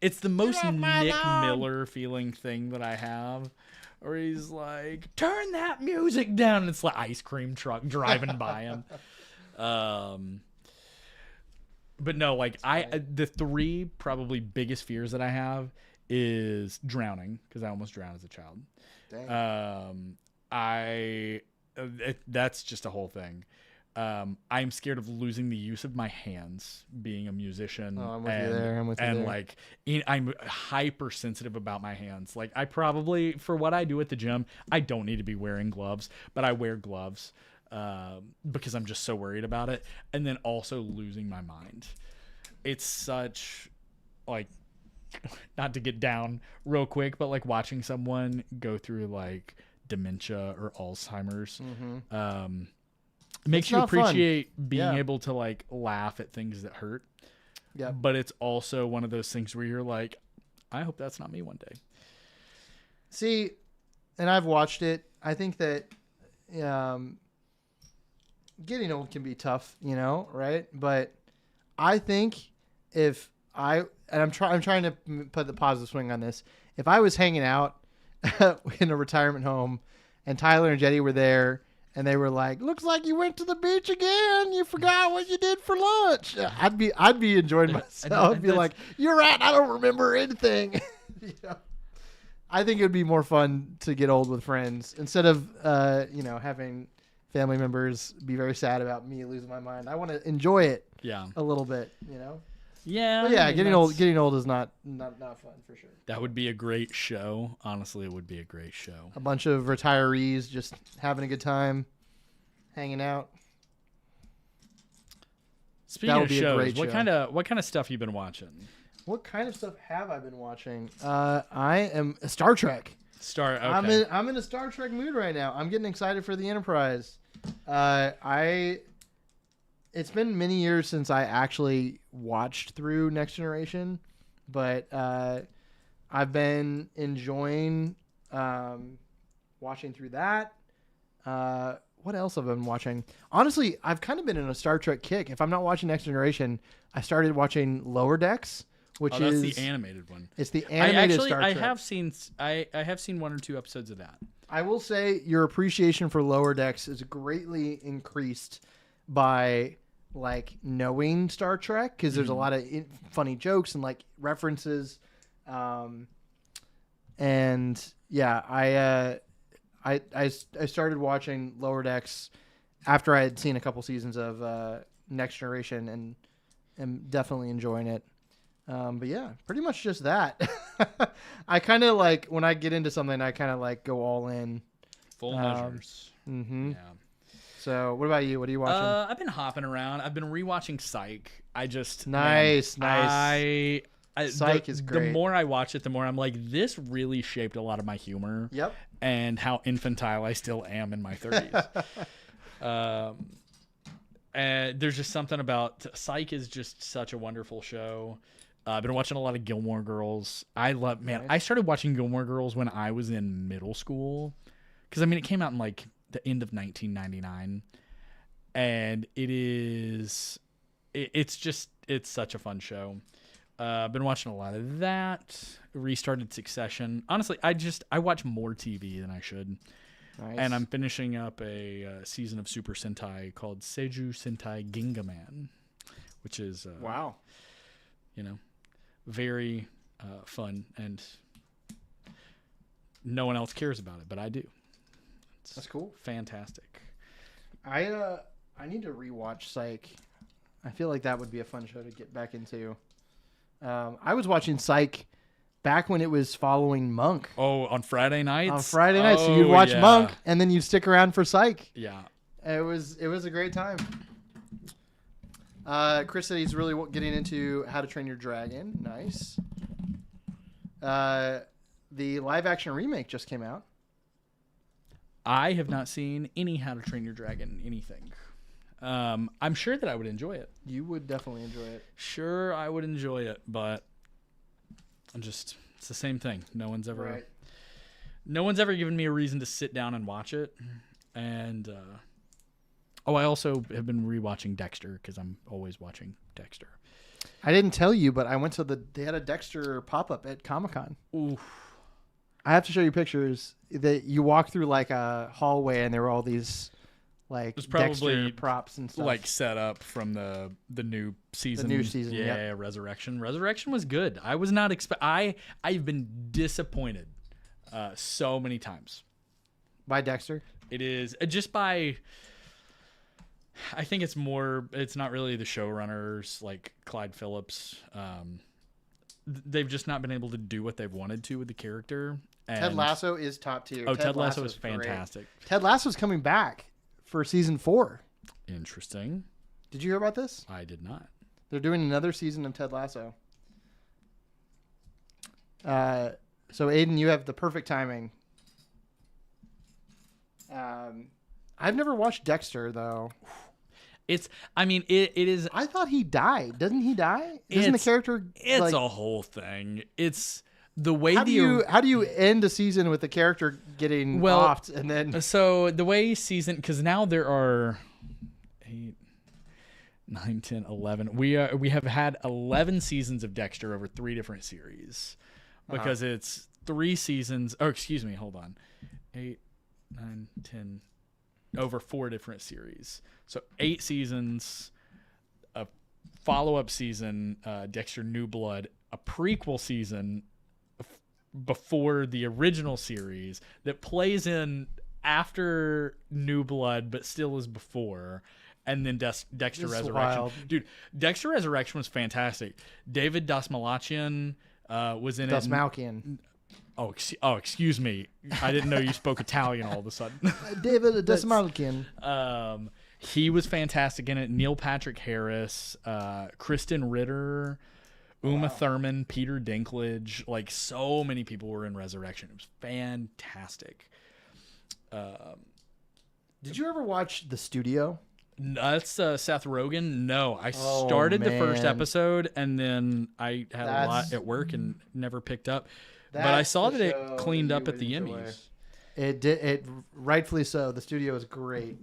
It's the most Nick Miller feeling thing that I have, where he's like, turn that music down, and it's like ice cream truck driving by him. But no, like the 3 probably biggest fears that I have is drowning, because I almost drowned as a child. Dang. That's just a whole thing. I'm scared of losing the use of my hands being a musician. Oh, I'm with you there. I'm with you there. Like, I'm hypersensitive about my hands. Like, I probably, for what I do at the gym, I don't need to be wearing gloves, but I wear gloves because I'm just so worried about it. And then also losing my mind. It's such, like, not to get down real quick, but like watching someone go through like dementia or Alzheimer's, makes you appreciate being able to like laugh at things that hurt. Yeah. But it's also one of those things where you're like, I hope that's not me one day. See, and I've watched it. I think that getting old can be tough, right? But I think I'm trying to put the positive swing on this. If I was hanging out in a retirement home and Tyler and Jetty were there and they were like, "Looks like you went to the beach again. You forgot what you did for lunch." I'd be enjoying myself. I'd be like, "You're right. I don't remember anything." I think it would be more fun to get old with friends instead of having family members be very sad about me losing my mind. I want to enjoy it a little bit, Yeah. But yeah, getting old is not fun for sure. That would be a great show. Honestly, it would be a great show. A bunch of retirees just having a good time, hanging out. Speaking of shows, what kind of stuff you been watching? What kind of stuff have I been watching? I am Star Trek. Okay. I'm in a Star Trek mood right now. I'm getting excited for the Enterprise. It's been many years since I actually watched through Next Generation, but I've been enjoying watching through that. What else have I been watching? Honestly, I've kind of been in a Star Trek kick. If I'm not watching Next Generation, I started watching Lower Decks, which is the animated one. It's the animated Star Trek. I have seen 1 or 2 episodes of that. I will say your appreciation for Lower Decks is greatly increased by like knowing Star Trek, because there's a lot of funny jokes and like references, and yeah, I started watching Lower Decks after I had seen a couple seasons of Next Generation, and am definitely enjoying it. But yeah, pretty much just that. I kind of like when I get into something, I kind of like go all in. Full measures. Mm-hmm. Yeah. So, what about you? What are you watching? I've been hopping around. I've been rewatching Psych. Nice. Psych is great. The more I watch it, the more I'm like, this really shaped a lot of my humor. Yep. And how infantile I still am in my 30s. And there's just something about Psych is just such a wonderful show. I've been watching a lot of Gilmore Girls. I started watching Gilmore Girls when I was in middle school. Because, it came out in like the end of 1999, and it's such a fun show. I've been watching a lot of that. Restarted Succession. Honestly, I watch more TV than I should. Nice. And I'm finishing up a season of Super Sentai called Seiju Sentai Gingaman, which is wow, very fun, and no one else cares about it, but I do. That's cool. Fantastic. I need to rewatch Psych. I feel like that would be a fun show to get back into. I was watching Psych back when it was following Monk. Oh, on Friday nights? So you'd watch Monk and then you'd stick around for Psych. Yeah. It was a great time. Chris said he's really getting into How to Train Your Dragon. Nice. The live action remake just came out. I have not seen any How to Train Your Dragon anything. I'm sure that I would enjoy it. You would definitely enjoy it. Sure, I would enjoy it, but it's the same thing. No one's ever given me a reason to sit down and watch it. And I also have been rewatching Dexter because I'm always watching Dexter. I didn't tell you, but I went to they had a Dexter pop-up at Comic-Con. Ooh. I have to show you pictures that you walk through like a hallway and there were all these like It's probably Dexter props and stuff. like set up from the new season. The new season, yeah. Resurrection. Resurrection was good. I was not I've been disappointed so many times by Dexter. It is just by. I think it's not really the showrunners like Clyde Phillips. They've just not been able to do what they've wanted to with the character. And Ted Lasso is top tier. Oh, Ted Lasso is fantastic. Great. Ted Lasso's coming back for season 4. Interesting. Did you hear about this? I did not. They're doing another season of Ted Lasso. So Aiden, you have the perfect timing. I've never watched Dexter though. It is. I thought he died. Doesn't he die? Isn't the character? It's a whole thing. It's the way how do you end a season with the character getting offed and then? So the way season, because now there are 8, 9, 10, 11. We have had 11 seasons of Dexter over 3 different series because it's 3 seasons. Oh, excuse me. Hold on. 8, 9, 10. Over 4 different series. So 8 seasons, a follow-up season, Dexter New Blood, a prequel season before the original series that plays in after New Blood but still is before, and then Dexter Resurrection. Wild. Dude, Dexter Resurrection was fantastic. David Dastmalchian was in it. Dastmalchian. Oh, excuse me. I didn't know you spoke Italian all of a sudden. David Dastmalchian. He was fantastic in it. Neil Patrick Harris, Kristen Ritter, Uma Thurman, Peter Dinklage. Like, so many people were in Resurrection. It was fantastic. Did you ever watch The Studio? That's Seth Rogen. No, I started the first episode, and then I had a lot at work and never picked up. But I saw that it cleaned up at the Emmys. It did. It rightfully so. The Studio is great.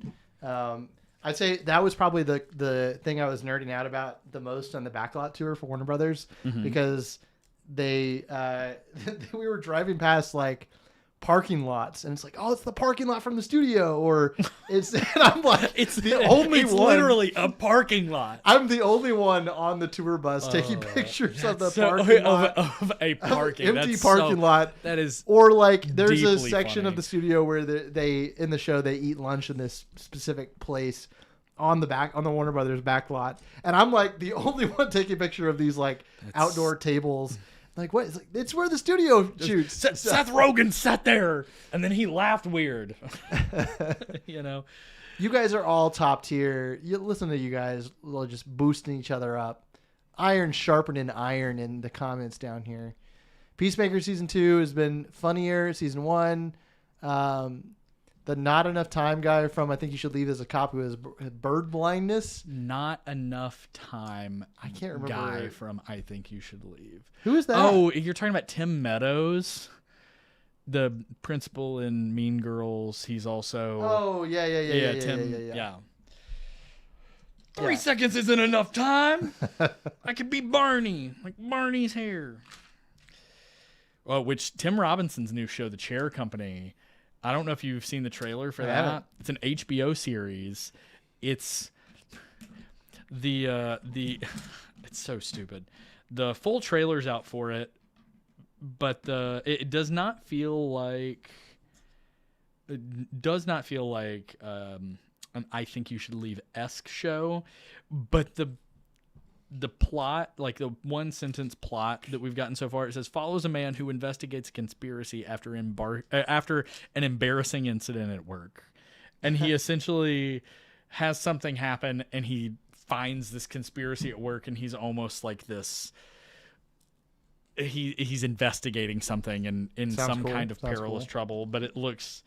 I'd say that was probably the thing I was nerding out about the most on the Backlot tour for Warner Brothers, because they we were driving past like parking lots and it's like, oh, it's the parking lot from The Studio, or it's and I'm like, it's literally a parking lot. I'm the only one on the tour bus taking pictures of the parking lot of a parking empty parking lot. That is, or like there's a section funny of The Studio where they in the show they eat lunch in this specific place on the Warner Brothers back lot, and I'm like the only one taking a picture of these like outdoor tables. Like, what? It's where The Studio shoots. Seth Rogen sat there, and then he laughed weird. You know, you guys are all top tier. You listen to you guys just boosting each other up. Iron sharpening iron in the comments down here. Peacemaker season 2 has been funnier. Season 1, the Not Enough Time guy from I Think You Should Leave as a cop who has bird blindness. Not Enough Time. I can't remember. Guy from I Think You Should Leave. Who is that? Oh, you're talking about Tim Meadows, the principal in Mean Girls. He's also. Oh yeah. Tim. Yeah. 3 seconds isn't enough time. I could be Barney, like Barney's hair. Well, which Tim Robinson's new show, The Chair Company. I don't know if you've seen the trailer for that. It's an HBO series. It's it's so stupid. The full trailer's out for it, but it does not feel like an I Think You Should Leave-esque show, but the plot, like the one sentence plot that we've gotten so far, it says follows a man who investigates a conspiracy after an embarrassing incident at work. And he essentially has something happen and he finds this conspiracy at work and he's almost like this. He's investigating something and in some kind of perilous trouble, but it looks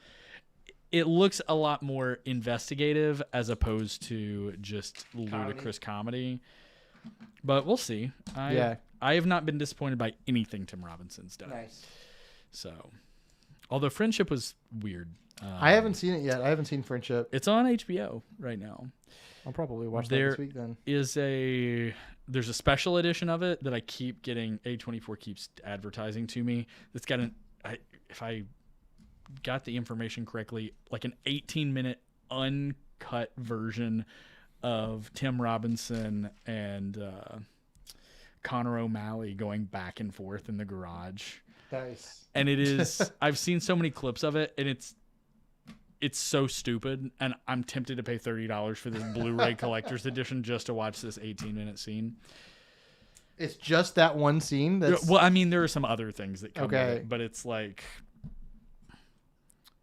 a lot more investigative as opposed to just ludicrous comedy. But we'll see. I have not been disappointed by anything Tim Robinson's done. Nice. So, although Friendship was weird. I haven't seen it yet. I haven't seen Friendship. It's on HBO right now. I'll probably watch that this week then. There's a special edition of it that I keep getting. A24 keeps advertising to me. That's got if I got the information correctly, like an 18-minute uncut cut version of Tim Robinson and Connor O'Malley going back and forth in the garage. Nice. And it is, I've seen so many clips of it, and it's so stupid, and I'm tempted to pay $30 for this Blu-ray collector's edition just to watch this 18-minute scene. It's just that one scene? Well, I mean, there are some other things that come with Okay. it, but it's like,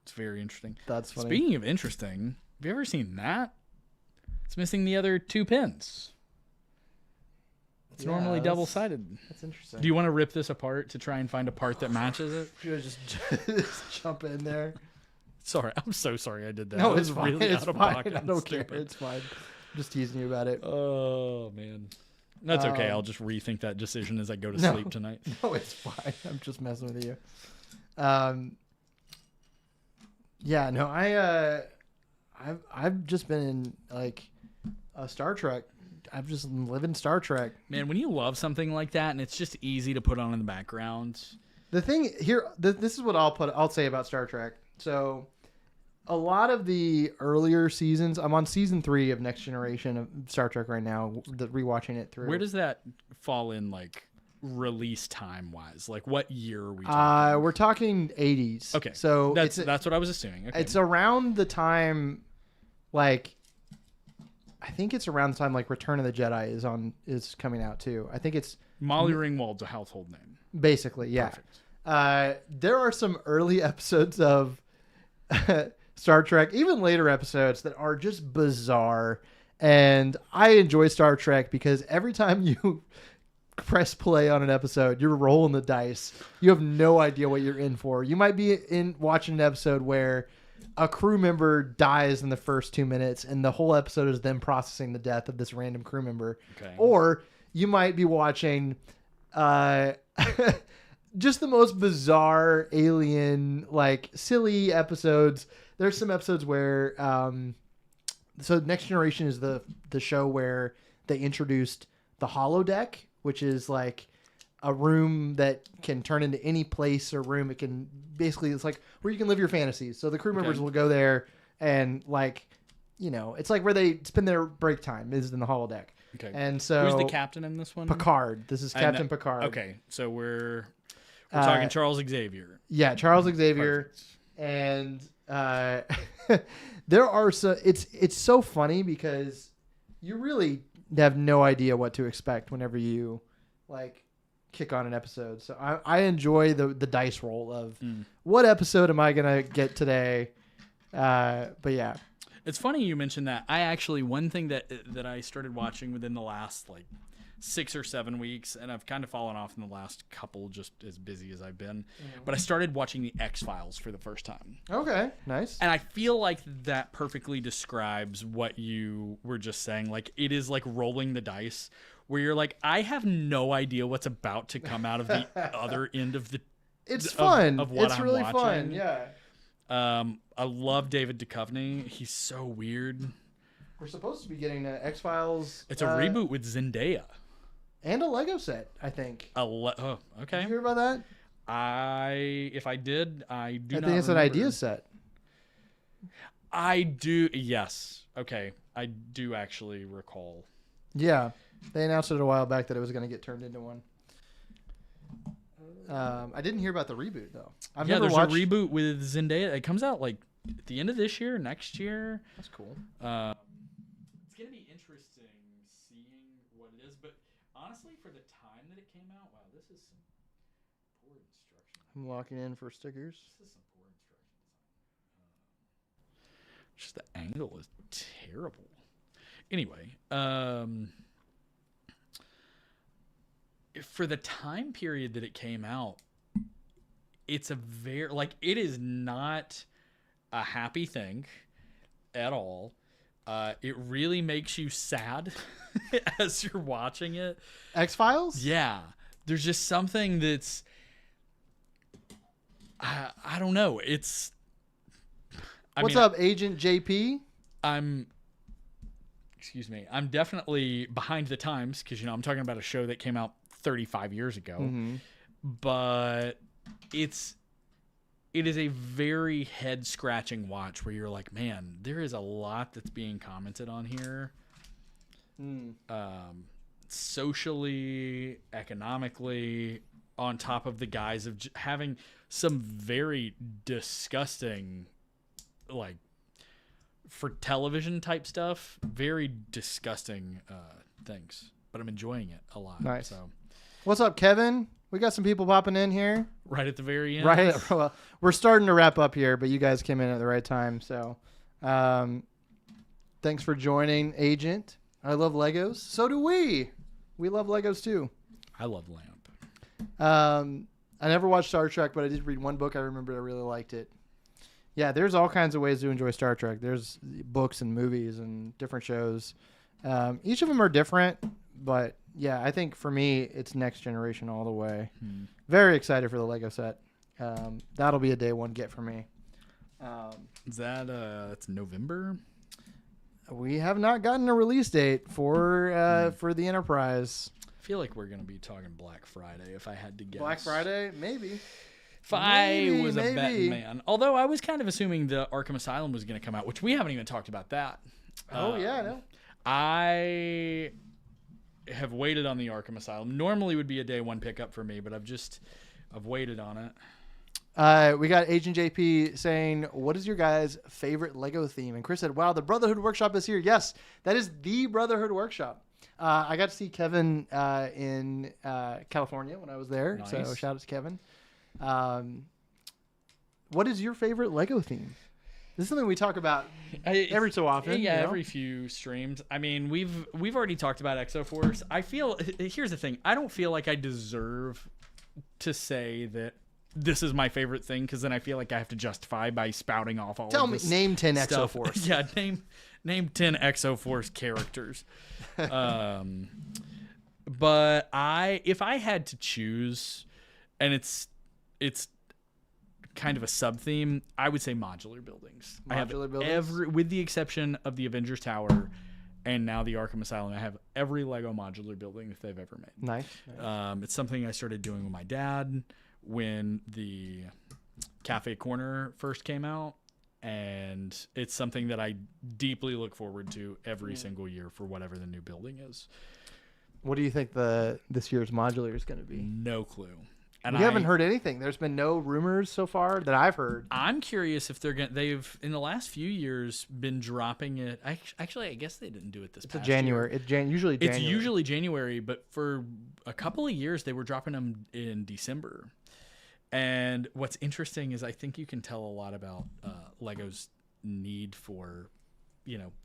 it's very interesting. That's funny. Speaking of interesting, have you ever seen that? It's missing the other 2 pins. It's normally double-sided. That's interesting. Do you want to rip this apart to try and find a part that matches it? Should just jump in there? Sorry, I'm so sorry I did that. No, That it's was fine. really It's out of fine. pocket I and don't care. stupid. It's fine. I'm just teasing you about it. Oh, man. That's okay. I'll just rethink that decision as I go to sleep tonight. No, it's fine. I'm just messing with you. Yeah, no, I've just been in like a Star Trek. I've just living Star Trek. Man, when you love something like that and it's just easy to put on in the background. The thing here, this is what I'll say about Star Trek. So, a lot of the earlier seasons, I'm on season 3 of Next Generation of Star Trek right now, rewatching it through. Where does that fall in, like, release time wise? Like, what year are we talking? We're talking 80s. Okay, so that's what I was assuming. Okay. It's around the time, like, I think it's around the time like Return of the Jedi is coming out too. I think it's Molly Ringwald's a household name. Basically, yeah. Perfect. There are some early episodes of Star Trek, even later episodes, that are just bizarre. And I enjoy Star Trek because every time you press play on an episode, you're rolling the dice. You have no idea what you're in for. You might be watching an episode where a crew member dies in the first 2 minutes and the whole episode is them processing the death of this random crew member. Okay. Or you might be watching just the most bizarre alien, like silly episodes. There's some episodes where, so Next Generation is the show where they introduced the holodeck, which is like a room that can turn into any place or room. It can basically, it's like where you can live your fantasies. So the crew members will go there and like, you know, it's like where they spend their break time is in the holodeck. Okay. And so who's the captain in this one? Picard. This is Captain Picard. Okay. So we're talking Charles Xavier. Yeah, Charles Xavier. Perfect. And there are it's so funny because you really have no idea what to expect whenever you like kick on an episode. So I enjoy the dice roll of what episode am I gonna get today. But yeah, it's funny you mentioned that. I actually, one thing that I started watching within the last like 6 or 7 weeks, and I've kind of fallen off in the last couple, just as busy as I've been. But I started watching the X-Files for the first time. Okay, nice. And I feel like that perfectly describes what you were just saying. Like, it is like rolling the dice, where you're like, I have no idea what's about to come out of the other end of the. It's fun. Of what it's I'm really watching. fun. Yeah. I love David Duchovny. He's so weird. We're supposed to be getting an X-Files. It's a reboot with Zendaya. And a Lego set, I think. Okay. Did you hear about that? If I did, I do I not think it's remember. an idea set. I do. Yes. Okay. I do actually recall. Yeah. They announced it a while back that it was going to get turned into one. I didn't hear about the reboot, though. There's a reboot with Zendaya. It comes out like at the end of this year, next year. That's cool. It's going to be interesting seeing what it is. But honestly, for the time that it came out, wow, this is some poor instruction. I'm locking in for stickers. This is some poor instruction design. Just the angle is terrible. Anyway, for the time period that it came out, it's a very, like, it is not a happy thing at all. It really makes you sad as you're watching it. X-Files? Yeah. There's just something that's, I don't know. It's, What's up, Agent JP? I'm definitely behind the times because, I'm talking about a show that came out 35 years ago. Mm-hmm. But it's it is a very head scratching watch where you're like, man, there is a lot that's being commented on here. Socially, economically, on top of the guise of having some very disgusting, like, for television type stuff, very disgusting things. But I'm enjoying it a lot. Nice. So, what's up, Kevin? We got some people popping in here. Right at the very end. Well, we're starting to wrap up here, but you guys came in at the right time. So thanks for joining, Agent. I love Legos. So do we. We love Legos too. I love Lamp. I never watched Star Trek, but I did read one book. I remember I really liked it. Yeah, there's all kinds of ways to enjoy Star Trek. There's books and movies and different shows. Each of them are different, but yeah, I think for me, it's next generation all the way. Very excited for the Lego set. That'll be a day one get for me. Is that it's November? We have not gotten a release date for the Enterprise. I feel like we're going to be talking Black Friday if I had to guess. Black Friday? Maybe. If I was a betting man. Although I was kind of assuming the Arkham Asylum was going to come out, which we haven't even talked about that. Oh, yeah, I know. I have waited on the Arkham Asylum. Normally would be a day one pickup for me, but I've waited on it. We got Agent JP saying, what is your guys' favorite Lego theme? And Chris said, wow, the Brotherhood Workshop is here. Yes, that is the Brotherhood Workshop. I got to see Kevin in California when I was there. Nice. So shout out to Kevin. What is your favorite Lego theme? This is something we talk about every so often. Yeah, every few streams. I mean, we've already talked about Exo Force. Here's the thing. I don't feel like I deserve to say that this is my favorite thing, because then I feel like I have to justify by spouting off all Tell of me, this name 10 stuff. Exo Force. Yeah, name 10 Exo Force characters. But if I had to choose, and it's kind of a sub theme, I would say modular buildings. Buildings? With the exception of the Avengers Tower and now the Arkham Asylum, I have every Lego modular building that they've ever made. Nice. It's something I started doing with my dad when the Cafe Corner first came out, and it's something that I deeply look forward to every single year for whatever the new building is. What do you think this year's modular is going to be? No clue. And we haven't heard anything. There's been no rumors so far that I've heard. I'm curious if they've in the last few years been dropping it. Actually, I guess they didn't do it this past January. year. It's usually January, but for a couple of years they were dropping them in December. And what's interesting is I think you can tell a lot about Lego's need for,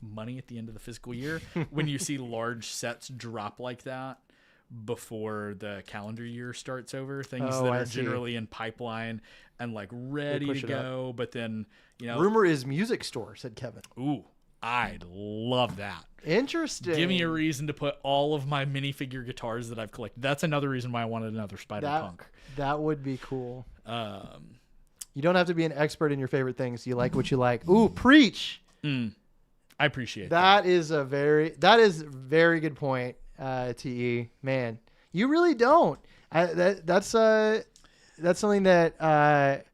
money at the end of the fiscal year when you see large sets drop like that before the calendar year starts over. Things that are generally in pipeline and like ready to go, but then rumor is music store, said Kevin. Ooh, I'd love that. Interesting. Give me a reason to put all of my minifigure guitars that I've collected. That's another reason why I wanted another Spider-Punk. That would be cool. You don't have to be an expert in your favorite things. You like what you like. Ooh, preach. I appreciate that. That is a very good point. TE, man, you really don't. That's something that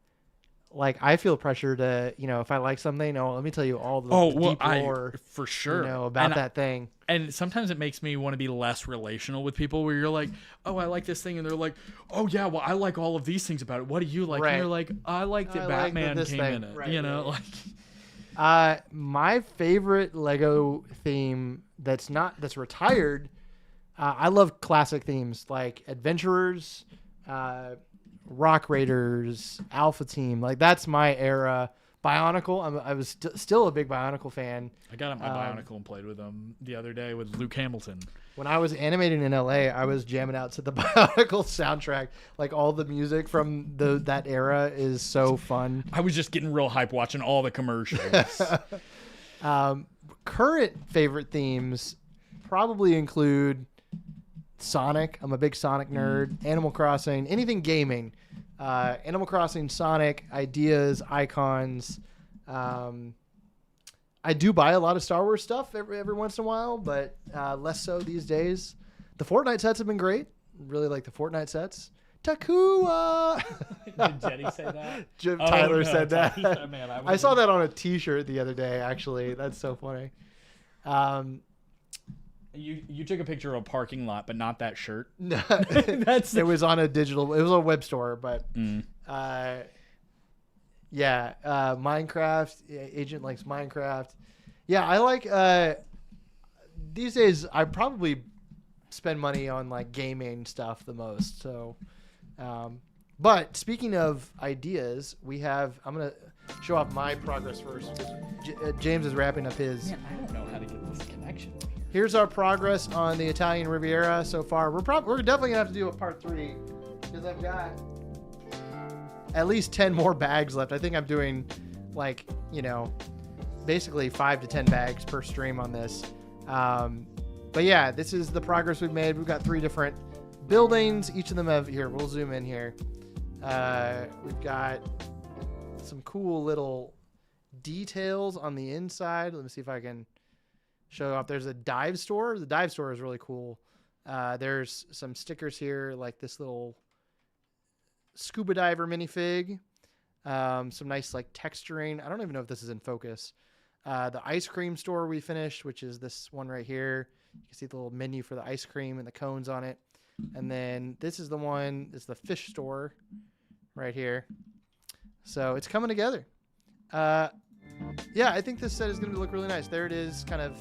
like I feel pressure to, if I like something, let me tell you all the deep lore for sure about that thing. And sometimes it makes me want to be less relational with people where you're like, oh, I like this thing, and they're like, oh yeah, well, I like all of these things about it. What do you like? Right. And you're like, I like that Batman came in it. Right. Like my favorite Lego theme that's retired. I love classic themes like Adventurers, Rock Raiders, Alpha Team. Like that's my era. Bionicle. I was still a big Bionicle fan. I got my Bionicle and played with them the other day with Luke Hamilton. When I was animating in LA, I was jamming out to the Bionicle soundtrack. Like all the music from that era is so fun. I was just getting real hype watching all the commercials. Current favorite themes probably include Sonic. I'm a big Sonic nerd. Animal Crossing, anything gaming. Animal Crossing, Sonic, ideas, icons. I do buy a lot of Star Wars stuff every once in a while, but less so these days. The Fortnite sets have been great. Really like the Fortnite sets. Takua. Did Jetty say that? Tyler said that. Man, I saw that on a T-shirt the other day. Actually, that's so funny. You took a picture of a parking lot, but not that shirt. No, it was on a digital. It was a web store, but yeah, Minecraft. Agent likes Minecraft. Yeah, I like. These days, I probably spend money on like gaming stuff the most. So, but speaking of ideas, we have. I'm gonna show off my progress first. James is wrapping up his. Man, I don't know how to get this connection. Here's our progress on the Italian Riviera so far. We're definitely gonna have to do a part 3 because I've got at least 10 more bags left. I think I'm doing like, basically 5 to 10 bags per stream on this. But yeah, this is the progress we've made. We've got 3 different buildings. Each of them have, here, we'll zoom in here. We've got some cool little details on the inside. Let me see if I can show off. There's a dive store. The dive store is really cool. There's some stickers here, like this little scuba diver minifig. Some nice like texturing. I don't even know if this is in focus. The ice cream store we finished, which is this one right here. You can see the little menu for the ice cream and the cones on it. And then this is the one, it's the fish store right here. So it's coming together. Yeah, I think this set is going to look really nice. There it is, kind of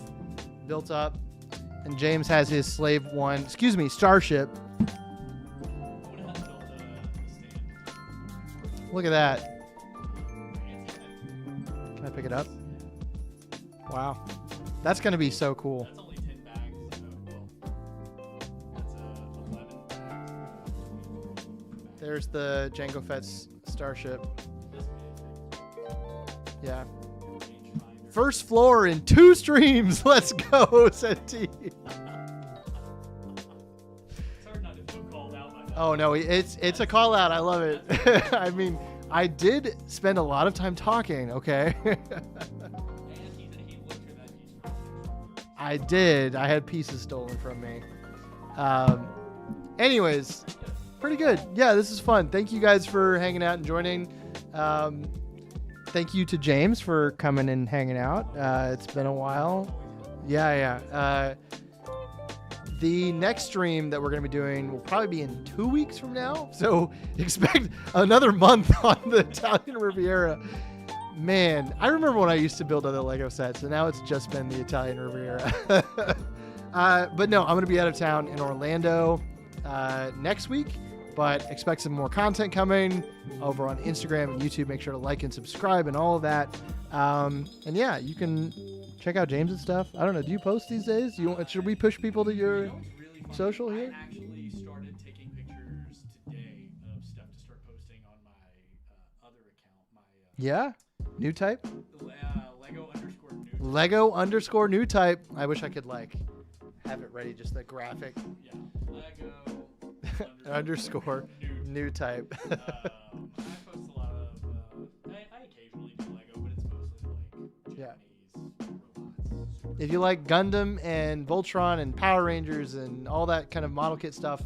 built up. And James has his Starship. Look at that. Can I pick it up? Wow. That's going to be so cool. That's only 10 bags. That's 11 bags. There's the Jango Fett's Starship. Yeah. First floor in 2 streams. Let's go, said T. It's hard not to feel called out by that. Oh no, it's a call out. I love it. I mean, I did spend a lot of time talking. Okay. I did. I had pieces stolen from me. Anyways, pretty good. Yeah, this is fun. Thank you guys for hanging out and joining. Thank you to James for coming and hanging out. It's been a while. Yeah. The next stream that we're going to be doing will probably be in 2 weeks from now. So expect another month on the Italian Riviera. Man, I remember when I used to build other Lego sets, and now it's just been the Italian Riviera. But no, I'm going to be out of town in Orlando next week. But expect some more content coming over on Instagram and YouTube. Make sure to like and subscribe and all of that. And yeah, you can check out James' stuff. I don't know. Do you post these days? Should we push people to your really social here? I actually started taking pictures today of stuff to start posting on my other account. Yeah? New type? Lego_new. Lego_new type. I wish I could have it ready, just the graphic. Yeah. Lego underscore new type. I post a lot of. I occasionally do Lego, but it's mostly Japanese robots. If you like Gundam and Voltron and Power Rangers and all that kind of model kit stuff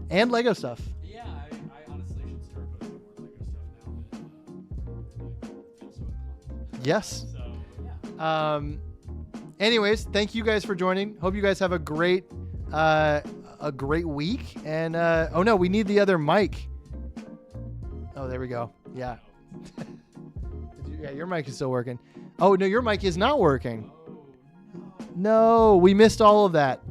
and Lego stuff. Yeah, I honestly should start posting more Lego stuff now that I feel so inclined. Yes. So yeah. Anyways, thank you guys for joining. Hope you guys have a great week. And oh no, we need the other mic. Oh, there we go. Yeah. Yeah, your mic is still working. Oh no, your mic is not working. No, we missed all of that.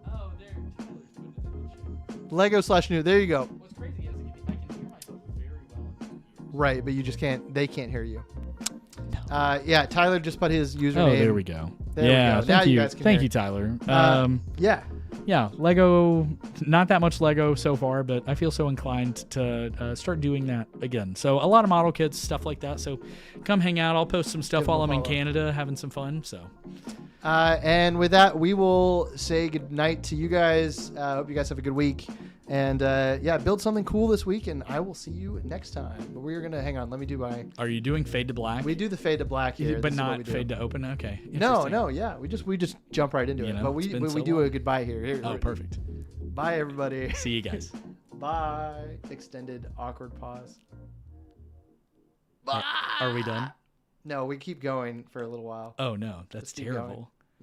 Oh, there. Tyler's putting it in the chat. Lego/new. There you go. What's crazy is I can hear myself very well. Right, but you just can't. They can't hear you. Yeah, Tyler just put his username. Oh, there we go. There we go. Thank you. Guys can Thank hear. you, Tyler. Yeah. Lego, not that much Lego so far, but I feel so inclined to start doing that again. So a lot of model kits, stuff like that. So come hang out. I'll post some stuff Give them while a I'm in follow. Canada having some fun. So And with that, we will say good night to you guys. Hope you guys have a good week. And yeah, build something cool this week, and I will see you next time. But we're gonna hang on. Let me do my. are you doing fade to black? We do the fade to black here, but This is what we not do. fade to open. Okay. No, Interesting. yeah. We just jump right into You it. know, But it's we been so do long. a goodbye here. Oh, perfect. Bye. Bye, everybody. See you guys. Bye. Extended awkward pause. Are we done? No, we keep going for a little while. Oh no, that's Let's keep going. terrible.